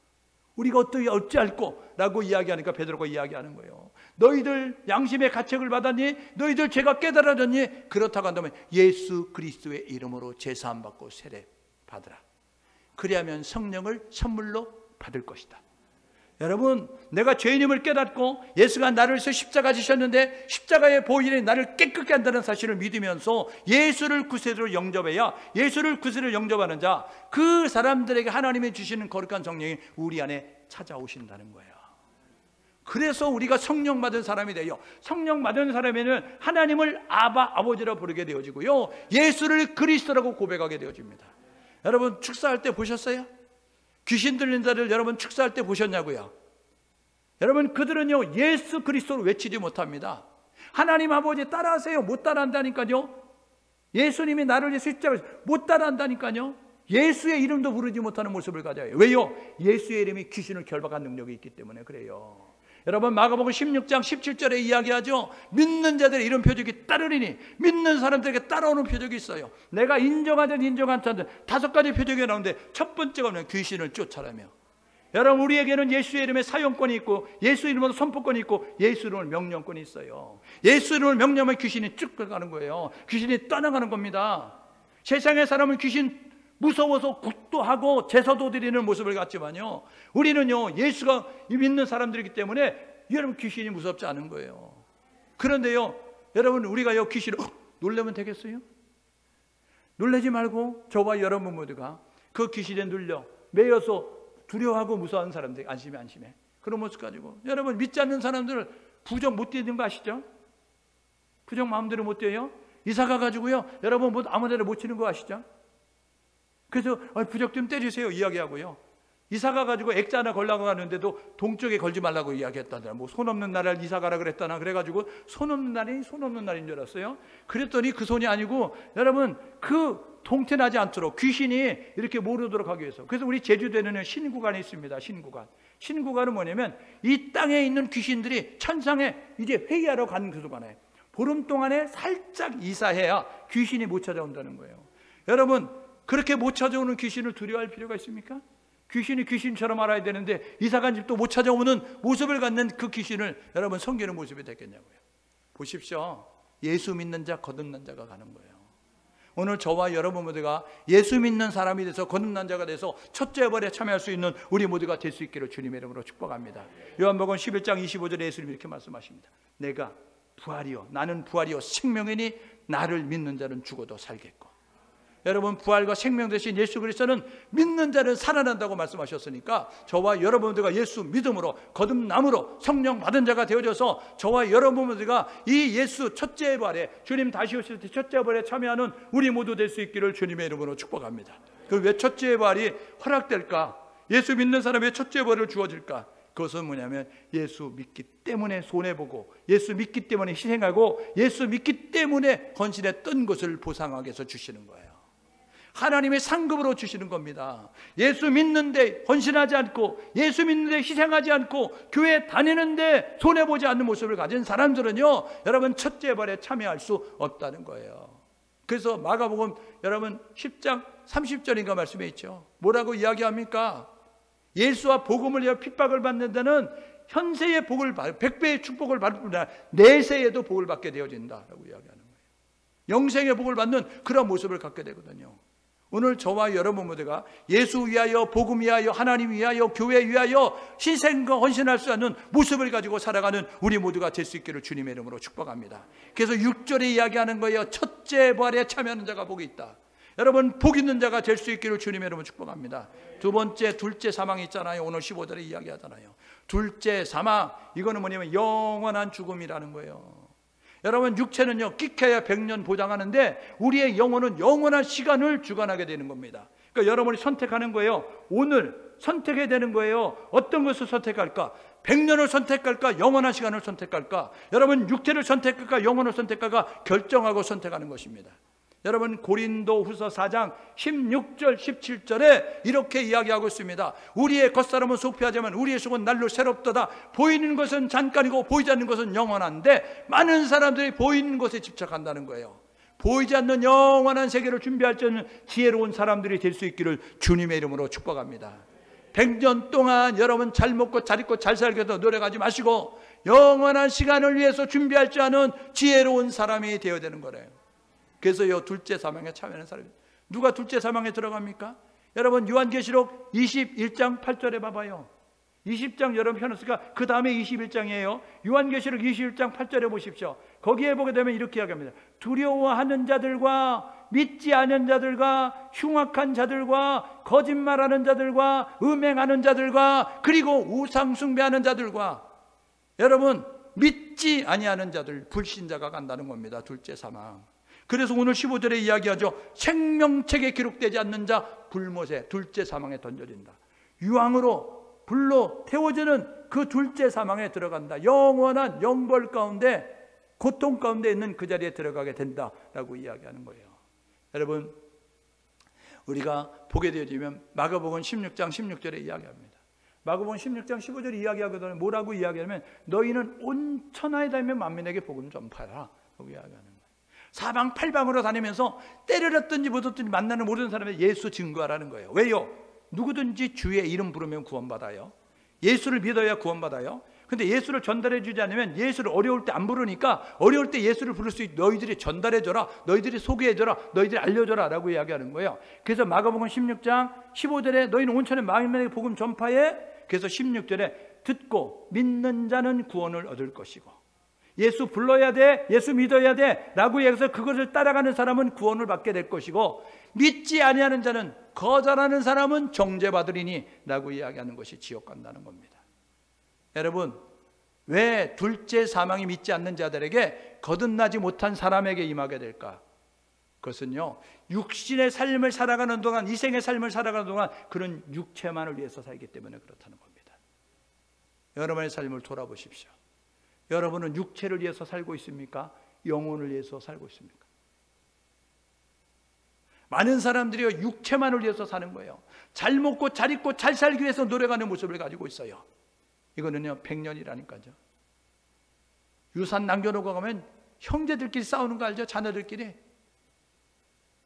A: 우리가 어찌할꼬? 라고 이야기하니까 베드로가 이야기하는 거예요. 너희들 양심의 가책을 받았니? 너희들 죄가 깨달아졌니? 그렇다고 한다면 예수 그리스도의 이름으로 제사함 받고 세례 받으라. 그리하면 성령을 선물로 받을 것이다. 여러분, 내가 죄인임을 깨닫고 예수가 나를 위해서 십자가 지셨는데 십자가의 보혈이 나를 깨끗게 한다는 사실을 믿으면서 예수를 구세주로 영접해야, 예수를 구세주로 영접하는 자, 그 사람들에게 하나님이 주시는 거룩한 성령이 우리 안에 찾아오신다는 거예요. 그래서 우리가 성령 받은 사람이 돼요. 성령 받은 사람에는 하나님을 아바, 아버지라 부르게 되어지고요, 예수를 그리스도라고 고백하게 되어집니다. 여러분, 축사할 때 보셨어요? 귀신 들린 자를 여러분 축사할 때 보셨냐고요? 여러분, 그들은요 예수 그리스도를 외치지 못합니다. 하나님 아버지 따라하세요. 못 따라한다니까요. 예수님이 나를 위해 십자가 못 따라한다니까요. 예수의 이름도 부르지 못하는 모습을 가져요. 왜요? 예수의 이름이 귀신을 결박한 능력이 있기 때문에 그래요. 여러분, 마가복음 16장 17절에 이야기하죠. 믿는 자들의 이런 표적이 따르리니, 믿는 사람들에게 따라오는 표적이 있어요. 내가 인정하든 인정한 자들 5가지 표적이 나오는데 첫 번째가 뭐냐면 귀신을 쫓아내며. 여러분, 우리에게는 예수의 이름에 사용권이 있고 예수 이름으로 선포권이 있고 예수 이름으로 명령권이 있어요. 예수 이름을 명령하면 귀신이 쭉 가는 거예요. 귀신이 떠나가는 겁니다. 세상의 사람은 귀신 무서워서 국도하고 제사도 드리는 모습을 갖지만요, 우리는요 예수가 믿는 사람들이기 때문에 여러분 귀신이 무섭지 않은 거예요. 그런데요 여러분, 우리가요 귀신을 놀라면 되겠어요? 놀라지 말고 저와 여러분 모두가 그 귀신에 눌려 매여서 두려워하고 무서워하는 사람들, 안심해 그런 모습 가지고, 여러분 믿지 않는 사람들을 부정 못 뛰는 거 아시죠? 부정 마음대로 못 뛰어요. 이사 가가지고요 여러분 뭐 아무 데나 못 치는 거 아시죠? 그래서 부적 좀 때리세요 이야기하고요, 이사 가가지고 액자 하나 걸라고 하는데도 동쪽에 걸지 말라고 이야기했다더라. 뭐 손 없는 날을 이사 가라 그랬다나. 그래가지고 손 없는 날이 손 없는 날인 줄 알았어요. 그랬더니 그 손이 아니고, 여러분 그 동태나지 않도록 귀신이 이렇게 모르도록 하기 위해서. 그래서 우리 제주도에는 신구관이 있습니다. 신구관은 뭐냐면 이 땅에 있는 귀신들이 천상에 이제 회의하러 가는 교도관에 보름 동안에 살짝 이사해야 귀신이 못 찾아온다는 거예요. 여러분, 그렇게 못 찾아오는 귀신을 두려워할 필요가 있습니까? 귀신이 귀신처럼 알아야 되는데 이사간 집도 못 찾아오는 모습을 갖는 그 귀신을 여러분 섬기는 모습이 되겠냐고요. 보십시오. 예수 믿는 자, 거듭난 자가 가는 거예요. 오늘 저와 여러분 모두가 예수 믿는 사람이 돼서 거듭난 자가 돼서 첫째 벌에 참여할 수 있는 우리 모두가 될 수 있기를 주님의 이름으로 축복합니다. 요한복음 11장 25절에 예수님이 이렇게 말씀하십니다. 내가 부활이요, 나는 부활이요 생명이니 나를 믿는 자는 죽어도 살겠고. 여러분, 부활과 생명 되신 예수 그리스도는 믿는 자는 살아난다고 말씀하셨으니까 저와 여러분들과 예수 믿음으로 거듭남으로 성령 받은 자가 되어져서 저와 여러분들과 이 예수 첫째 부활에, 주님 다시 오실 때 첫째 부활에 참여하는 우리 모두 될 수 있기를 주님의 이름으로 축복합니다. 그럼 왜 첫째 부활이 허락될까? 예수 믿는 사람의 첫째 부활을 주어질까? 그것은 뭐냐면 예수 믿기 때문에 손해보고, 예수 믿기 때문에 희생하고, 예수 믿기 때문에 헌신했던 것을 보상하게 해서 주시는 거예요. 하나님의 상급으로 주시는 겁니다. 예수 믿는데 헌신하지 않고, 예수 믿는데 희생하지 않고, 교회 다니는데 손해보지 않는 모습을 가진 사람들은요 여러분 첫째 부활에 참여할 수 없다는 거예요. 그래서 마가복음 여러분 10장 30절인가 말씀에 있죠. 뭐라고 이야기합니까? 예수와 복음을 위해 핍박을 받는 자는 현세의 복을 받, 100배의 축복을 받을 뿐 아니라 내세에도 복을 받게 되어진다라고 이야기하는 거예요. 영생의 복을 받는 그런 모습을 갖게 되거든요. 오늘 저와 여러분 모두가 예수 위하여, 복음 위하여, 하나님 위하여, 교회 위하여 희생과 헌신할 수 있는 모습을 가지고 살아가는 우리 모두가 될 수 있기를 주님의 이름으로 축복합니다. 그래서 6절에 이야기하는 거예요. 첫째 부활에 참여하는 자가 복이 있다. 여러분, 복 있는 자가 될 수 있기를 주님의 이름으로 축복합니다. 두 번째, 둘째 사망이 있잖아요. 오늘 15절에 이야기하잖아요. 둘째 사망, 이거는 뭐냐면 영원한 죽음이라는 거예요. 여러분, 육체는요 끼켜야 100년 보장하는데 우리의 영혼은 영원한 시간을 주관하게 되는 겁니다. 그러니까 여러분이 선택하는 거예요. 오늘 선택해야 되는 거예요. 어떤 것을 선택할까? 100년을 선택할까? 영원한 시간을 선택할까? 여러분, 육체를 선택할까? 영혼을 선택할까? 결정하고 선택하는 것입니다. 여러분, 고린도후서 4장 16절 17절에 이렇게 이야기하고 있습니다. 우리의 겉사람은 속피하지만 우리의 속은 날로 새롭도다. 보이는 것은 잠깐이고 보이지 않는 것은 영원한데 많은 사람들이 보이는 것에 집착한다는 거예요. 보이지 않는 영원한 세계를 준비할 줄 아는 지혜로운 사람들이 될 수 있기를 주님의 이름으로 축복합니다. 100년 동안 여러분 잘 먹고 잘 입고 잘 살기 위해서 노력하지 마시고 영원한 시간을 위해서 준비할 줄 아는 지혜로운 사람이 되어야 되는 거래요. 그래서 둘째 사망에 참여하는 사람이, 누가 둘째 사망에 들어갑니까? 여러분, 요한계시록 21장 8절에 봐봐요. 20장 여러분 펴놨으니까 그 다음에 21장이에요. 요한계시록 21장 8절에 보십시오. 거기에 보게 되면 이렇게 이야기합니다. 두려워하는 자들과 믿지 않은 자들과 흉악한 자들과 거짓말하는 자들과 음행하는 자들과 그리고 우상 숭배하는 자들과, 여러분 믿지 아니하는 자들, 불신자가 간다는 겁니다. 둘째 사망. 그래서 오늘 15절에 이야기하죠. 생명책에 기록되지 않는 자 불못에, 둘째 사망에 던져진다. 유황으로 불로 태워지는 그 둘째 사망에 들어간다. 영원한 영벌 가운데, 고통 가운데 있는 그 자리에 들어가게 된다라고 이야기하는 거예요. 여러분, 우리가 보게 되어지면 마가복음 16장 16절에 이야기합니다. 마가복음 16장 15절에 이야기하거든요. 뭐라고 이야기하냐면 너희는 온 천하에 다니며 만민에게 복음 전파하라 라고 이야기하는 거예요. 사방팔방으로 다니면서 때려렸든지 묻었든지 만나는 모든 사람에 예수 증거하라는 거예요. 왜요? 누구든지 주의 이름 부르면 구원받아요. 예수를 믿어야 구원받아요. 근데 예수를 전달해 주지 않으면, 예수를 어려울 때 안 부르니까 어려울 때 예수를 부를 수 있도록 너희들이 전달해 줘라, 너희들이 소개해 줘라, 너희들이 알려줘라 라고 이야기하는 거예요. 그래서 마가복음 16장 15절에 너희는 온 천하에 만민에게 복음 전파해. 그래서 16절에 듣고 믿는 자는 구원을 얻을 것이고, 예수 불러야 돼, 예수 믿어야 돼 라고 해서 그것을 따라가는 사람은 구원을 받게 될 것이고, 믿지 아니하는 자는, 거절하는 사람은 정죄받으리니 라고 이야기하는 것이 지옥 간다는 겁니다. 여러분, 왜 둘째 사망이 믿지 않는 자들에게 거듭나지 못한 사람에게 임하게 될까? 그것은요, 육신의 삶을 살아가는 동안, 이생의 삶을 살아가는 동안 그런 육체만을 위해서 살기 때문에 그렇다는 겁니다. 여러분의 삶을 돌아보십시오. 여러분은 육체를 위해서 살고 있습니까? 영혼을 위해서 살고 있습니까? 많은 사람들이 육체만을 위해서 사는 거예요. 잘 먹고 잘 입고 잘 살기 위해서 노력하는 모습을 가지고 있어요. 이거는요, 백년이라니까요. 유산 남겨놓고 가면 형제들끼리 싸우는 거 알죠? 자녀들끼리.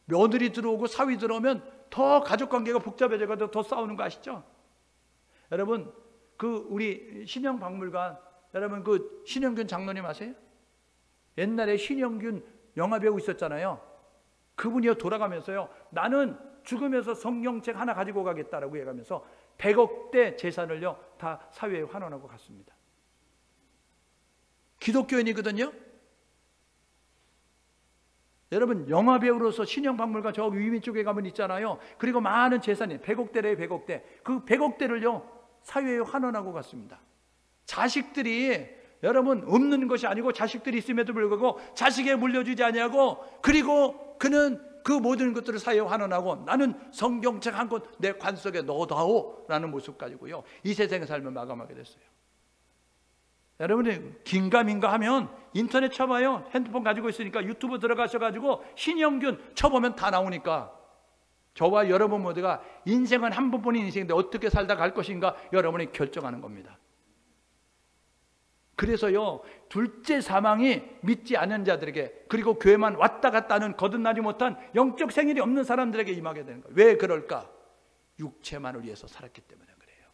A: 며느리 들어오고 사위 들어오면 더 가족관계가 복잡해져가지고 더 싸우는 거 아시죠? 여러분, 그 우리 신영박물관, 여러분 그 신영균 장로님 아세요? 옛날에 신영균 영화배우 있었잖아요. 그분이요, 돌아가면서요, 나는 죽으면서 성경책 하나 가지고 가겠다라고 얘기하면서 100억대 재산을요 다 사회에 환원하고 갔습니다. 기독교인이거든요. 여러분, 영화배우로서 신영박물관 저 위민 쪽에 가면 있잖아요. 그리고 많은 재산이 100억대래요. 100억대. 그 100억대를요 사회에 환원하고 갔습니다. 자식들이, 여러분, 없는 것이 아니고 자식들이 있음에도 불구하고 자식에 물려주지 아니하고, 그리고 그는 그 모든 것들을 사회에 환원하고 나는 성경책 한 권 내 관 속에 넣어다오 라는 모습 가지고요 이 세상의 삶을 마감하게 됐어요. 여러분이 긴가민가 하면 인터넷 쳐봐요. 핸드폰 가지고 있으니까 유튜브 들어가셔가지고 신영균 쳐보면 다 나오니까, 저와 여러분 모두가 인생은 한 번뿐인 인생인데 어떻게 살다 갈 것인가 여러분이 결정하는 겁니다. 그래서요, 둘째 사망이 믿지 않는 자들에게, 그리고 교회만 왔다 갔다 하는 거듭나지 못한 영적 생일이 없는 사람들에게 임하게 되는 거예요. 왜 그럴까? 육체만을 위해서 살았기 때문에 그래요.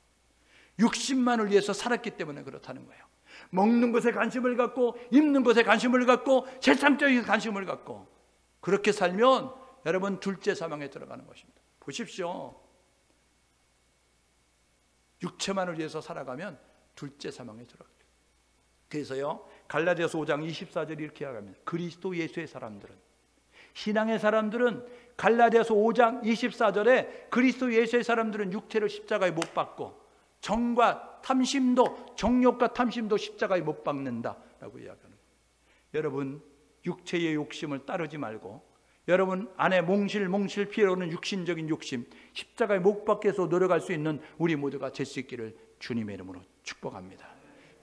A: 육신만을 위해서 살았기 때문에 그렇다는 거예요. 먹는 것에 관심을 갖고, 입는 것에 관심을 갖고, 세상적인 관심을 갖고, 그렇게 살면 여러분 둘째 사망에 들어가는 것입니다. 보십시오. 육체만을 위해서 살아가면 둘째 사망에 들어가요. 그래서요, 갈라디아서 5장 24절 이렇게 이야기합니다. 그리스도 예수의 사람들은, 신앙의 사람들은, 갈라디아서 5장 24절에 그리스도 예수의 사람들은 육체를 십자가에 못 박고 정과 탐심도, 정욕과 탐심도 십자가에 못 박는다라고 이야기하는 거예요. 여러분, 육체의 욕심을 따르지 말고, 여러분 안에 몽실몽실 피어오르는 육신적인 욕심, 십자가에 못 박기 위해서 노력할 수 있는 우리 모두가 될 수 있기를 주님의 이름으로 축복합니다.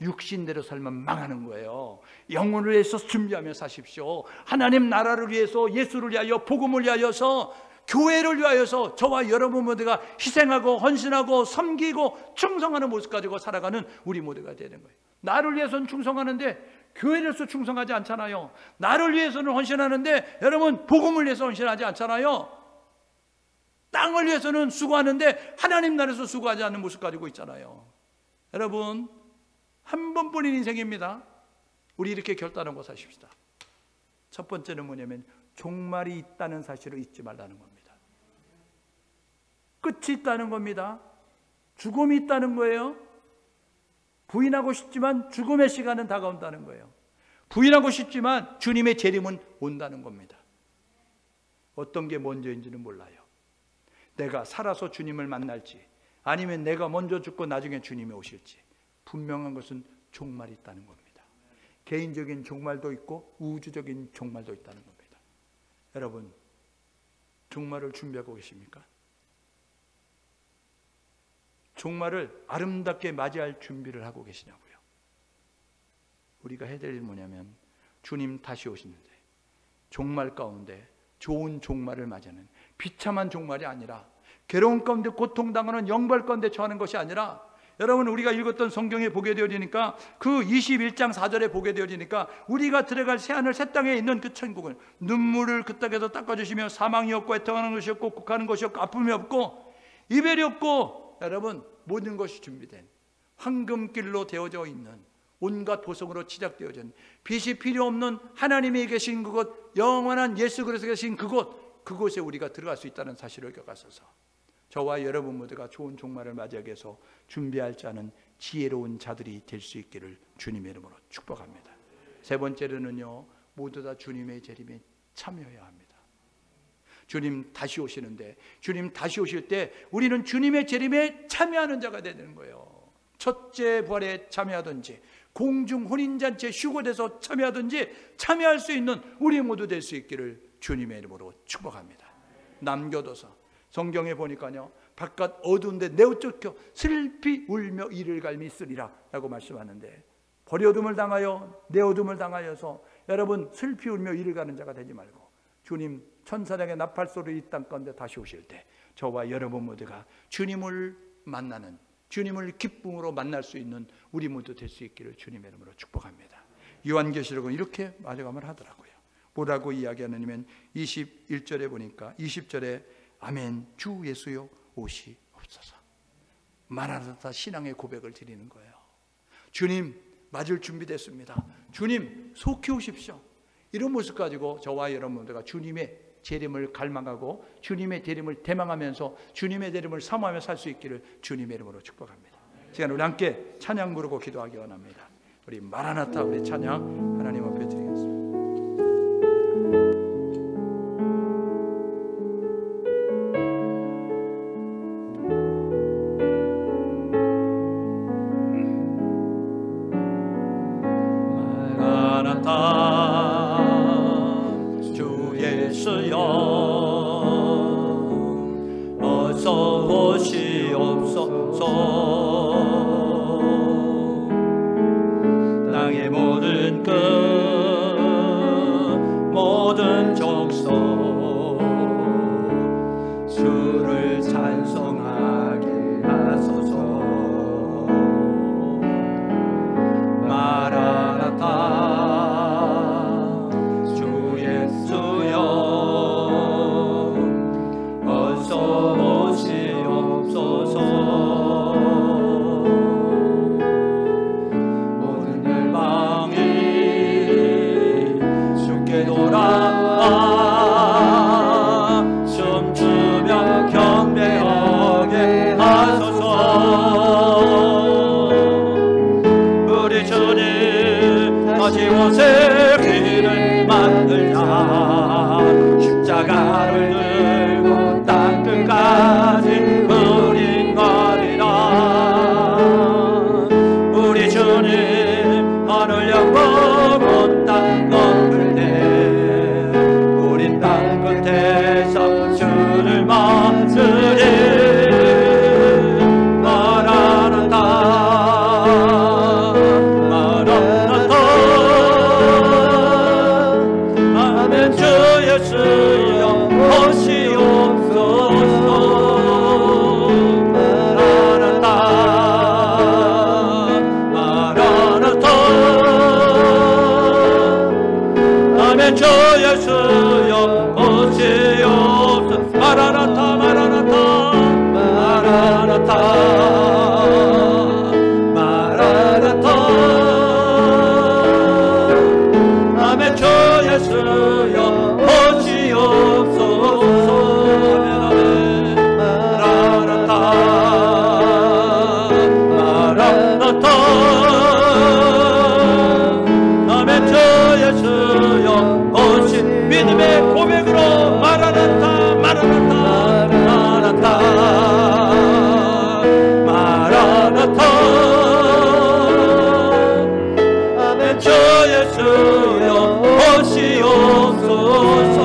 A: 육신대로 살면 망하는 거예요. 영혼을 위해서 준비하며 사십시오. 하나님 나라를 위해서, 예수를 위하여, 복음을 위하여서, 교회를 위하여서 저와 여러분 모두가 희생하고 헌신하고 섬기고 충성하는 모습 가지고 살아가는 우리 모두가 되는 거예요. 나를 위해서는 충성하는데 교회를 위해서 충성하지 않잖아요. 나를 위해서는 헌신하는데 여러분 복음을 위해서 헌신하지 않잖아요. 땅을 위해서는 수고하는데 하나님 나라에서 수고하지 않는 모습 가지고 있잖아요. 여러분, 한 번뿐인 인생입니다. 우리 이렇게 결단하고 사십시다. 첫 번째는 뭐냐면 종말이 있다는 사실을 잊지 말라는 겁니다. 끝이 있다는 겁니다. 죽음이 있다는 거예요. 부인하고 싶지만 죽음의 시간은 다가온다는 거예요. 부인하고 싶지만 주님의 재림은 온다는 겁니다. 어떤 게 먼저인지는 몰라요. 내가 살아서 주님을 만날지 아니면 내가 먼저 죽고 나중에 주님이 오실지 분명한 것은 종말이 있다는 겁니다. 개인적인 종말도 있고 우주적인 종말도 있다는 겁니다. 여러분, 종말을 준비하고 계십니까? 종말을 아름답게 맞이할 준비를 하고 계시냐고요. 우리가 해야 될 일은 뭐냐면 주님 다시 오시는데 종말 가운데 좋은 종말을 맞이하는, 비참한 종말이 아니라 괴로운 가운데 고통당하는 영벌 가운데 처하는 것이 아니라, 여러분 우리가 읽었던 성경에 보게 되어지니까 그 21장 4절에 보게 되어지니까 우리가 들어갈 새하늘 새 땅에 있는 그 천국은 눈물을 그 땅에서 닦아주시며 사망이 없고 애통하는 것이 없고 곡하는 것이 없고 아픔이 없고 이별이 없고, 여러분 모든 것이 준비된 황금길로 되어져 있는 온갖 보석으로 치작되어져 있는 빛이 필요 없는 하나님이 계신 그곳, 영원한 예수 그리스도가 계신 그곳에 우리가 들어갈 수 있다는 사실을 겪었어서 저와 여러분 모두가 좋은 종말을 맞이하기 위해서 준비할 자는 지혜로운 자들이 될 수 있기를 주님의 이름으로 축복합니다. 세 번째로는요, 모두 다 주님의 재림에 참여해야 합니다. 주님 다시 오시는데, 주님 다시 오실 때 우리는 주님의 재림에 참여하는 자가 되는 거예요. 첫째 부활에 참여하든지 공중 혼인잔치에 휴거돼서 참여하든지 참여할 수 있는 우리 모두 될 수 있기를 주님의 이름으로 축복합니다. 남겨둬서 성경에 보니까요, 바깥 어두운데 내어쫓겨 슬피 울며 이를 갈미 있으리라 라고 말씀하는데, 버려둠을 당하여 내어둠을 당하여서 여러분 슬피 울며 이를 가는 자가 되지 말고 주님 천사장의 나팔소리 이 땅 가운데 다시 오실 때 저와 여러분 모두가 주님을 만나는, 주님을 기쁨으로 만날 수 있는 우리 모두 될 수 있기를 주님의 이름으로 축복합니다. 요한계시록은 이렇게 마감을 하더라고요. 뭐라고 이야기하느냐면 21절에 보니까 20절에 아멘 주 예수여 오시옵소서. 마라나타 신앙의 고백을 드리는 거예요. 주님 맞을 준비됐습니다. 주님 속히 오십시오. 이런 모습 가지고 저와 여러분들과 주님의 재림을 갈망하고 주님의 재림을 대망하면서 주님의 재림을 사모하며 살 수 있기를 주님의 이름으로 축복합니다. 시간 우리 함께 찬양 부르고 기도하기 원합니다. 우리 마라나타 우리 찬양 하나님 앞에 드리겠습니다.
B: 마라나타
A: 아멘. 주 예수여 오시옵소서.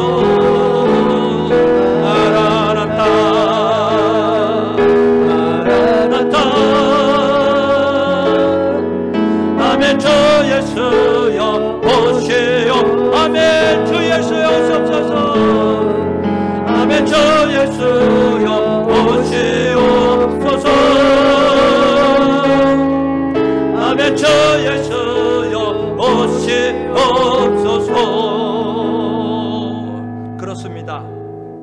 A: 마라나타 마라나타. 아멘. 주 예수여 오시옵. 아멘. 주 예수여 오시옵소서. 아멘. 주 예수여 오시옵소서. 아멘. 주 예수여 오시옵소서. 그렇습니다.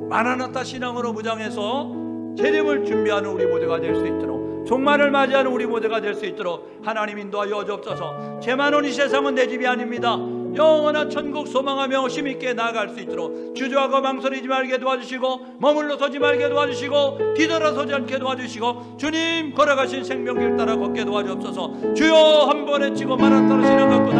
A: 마라나타 신앙으로 무장해서 재림을 준비하는 우리 모두가 될 수 있도록, 종말을 맞이하는 우리 모두가 될 수 있도록 하나님 인도하여 주옵소서. 죄만 이 세상은 내 집이 아닙니다. 영원한 천국 소망하며 힘있게 나아갈 수 있도록 주저하고 망설이지 말게 도와주시고, 머물러 서지 말게 도와주시고, 뒤돌아서지 않게 도와주시고, 주님 걸어가신 생명길 따라 걷게 도와주옵소서. 주여 한 번에 치고 마라나타 신앙 갖고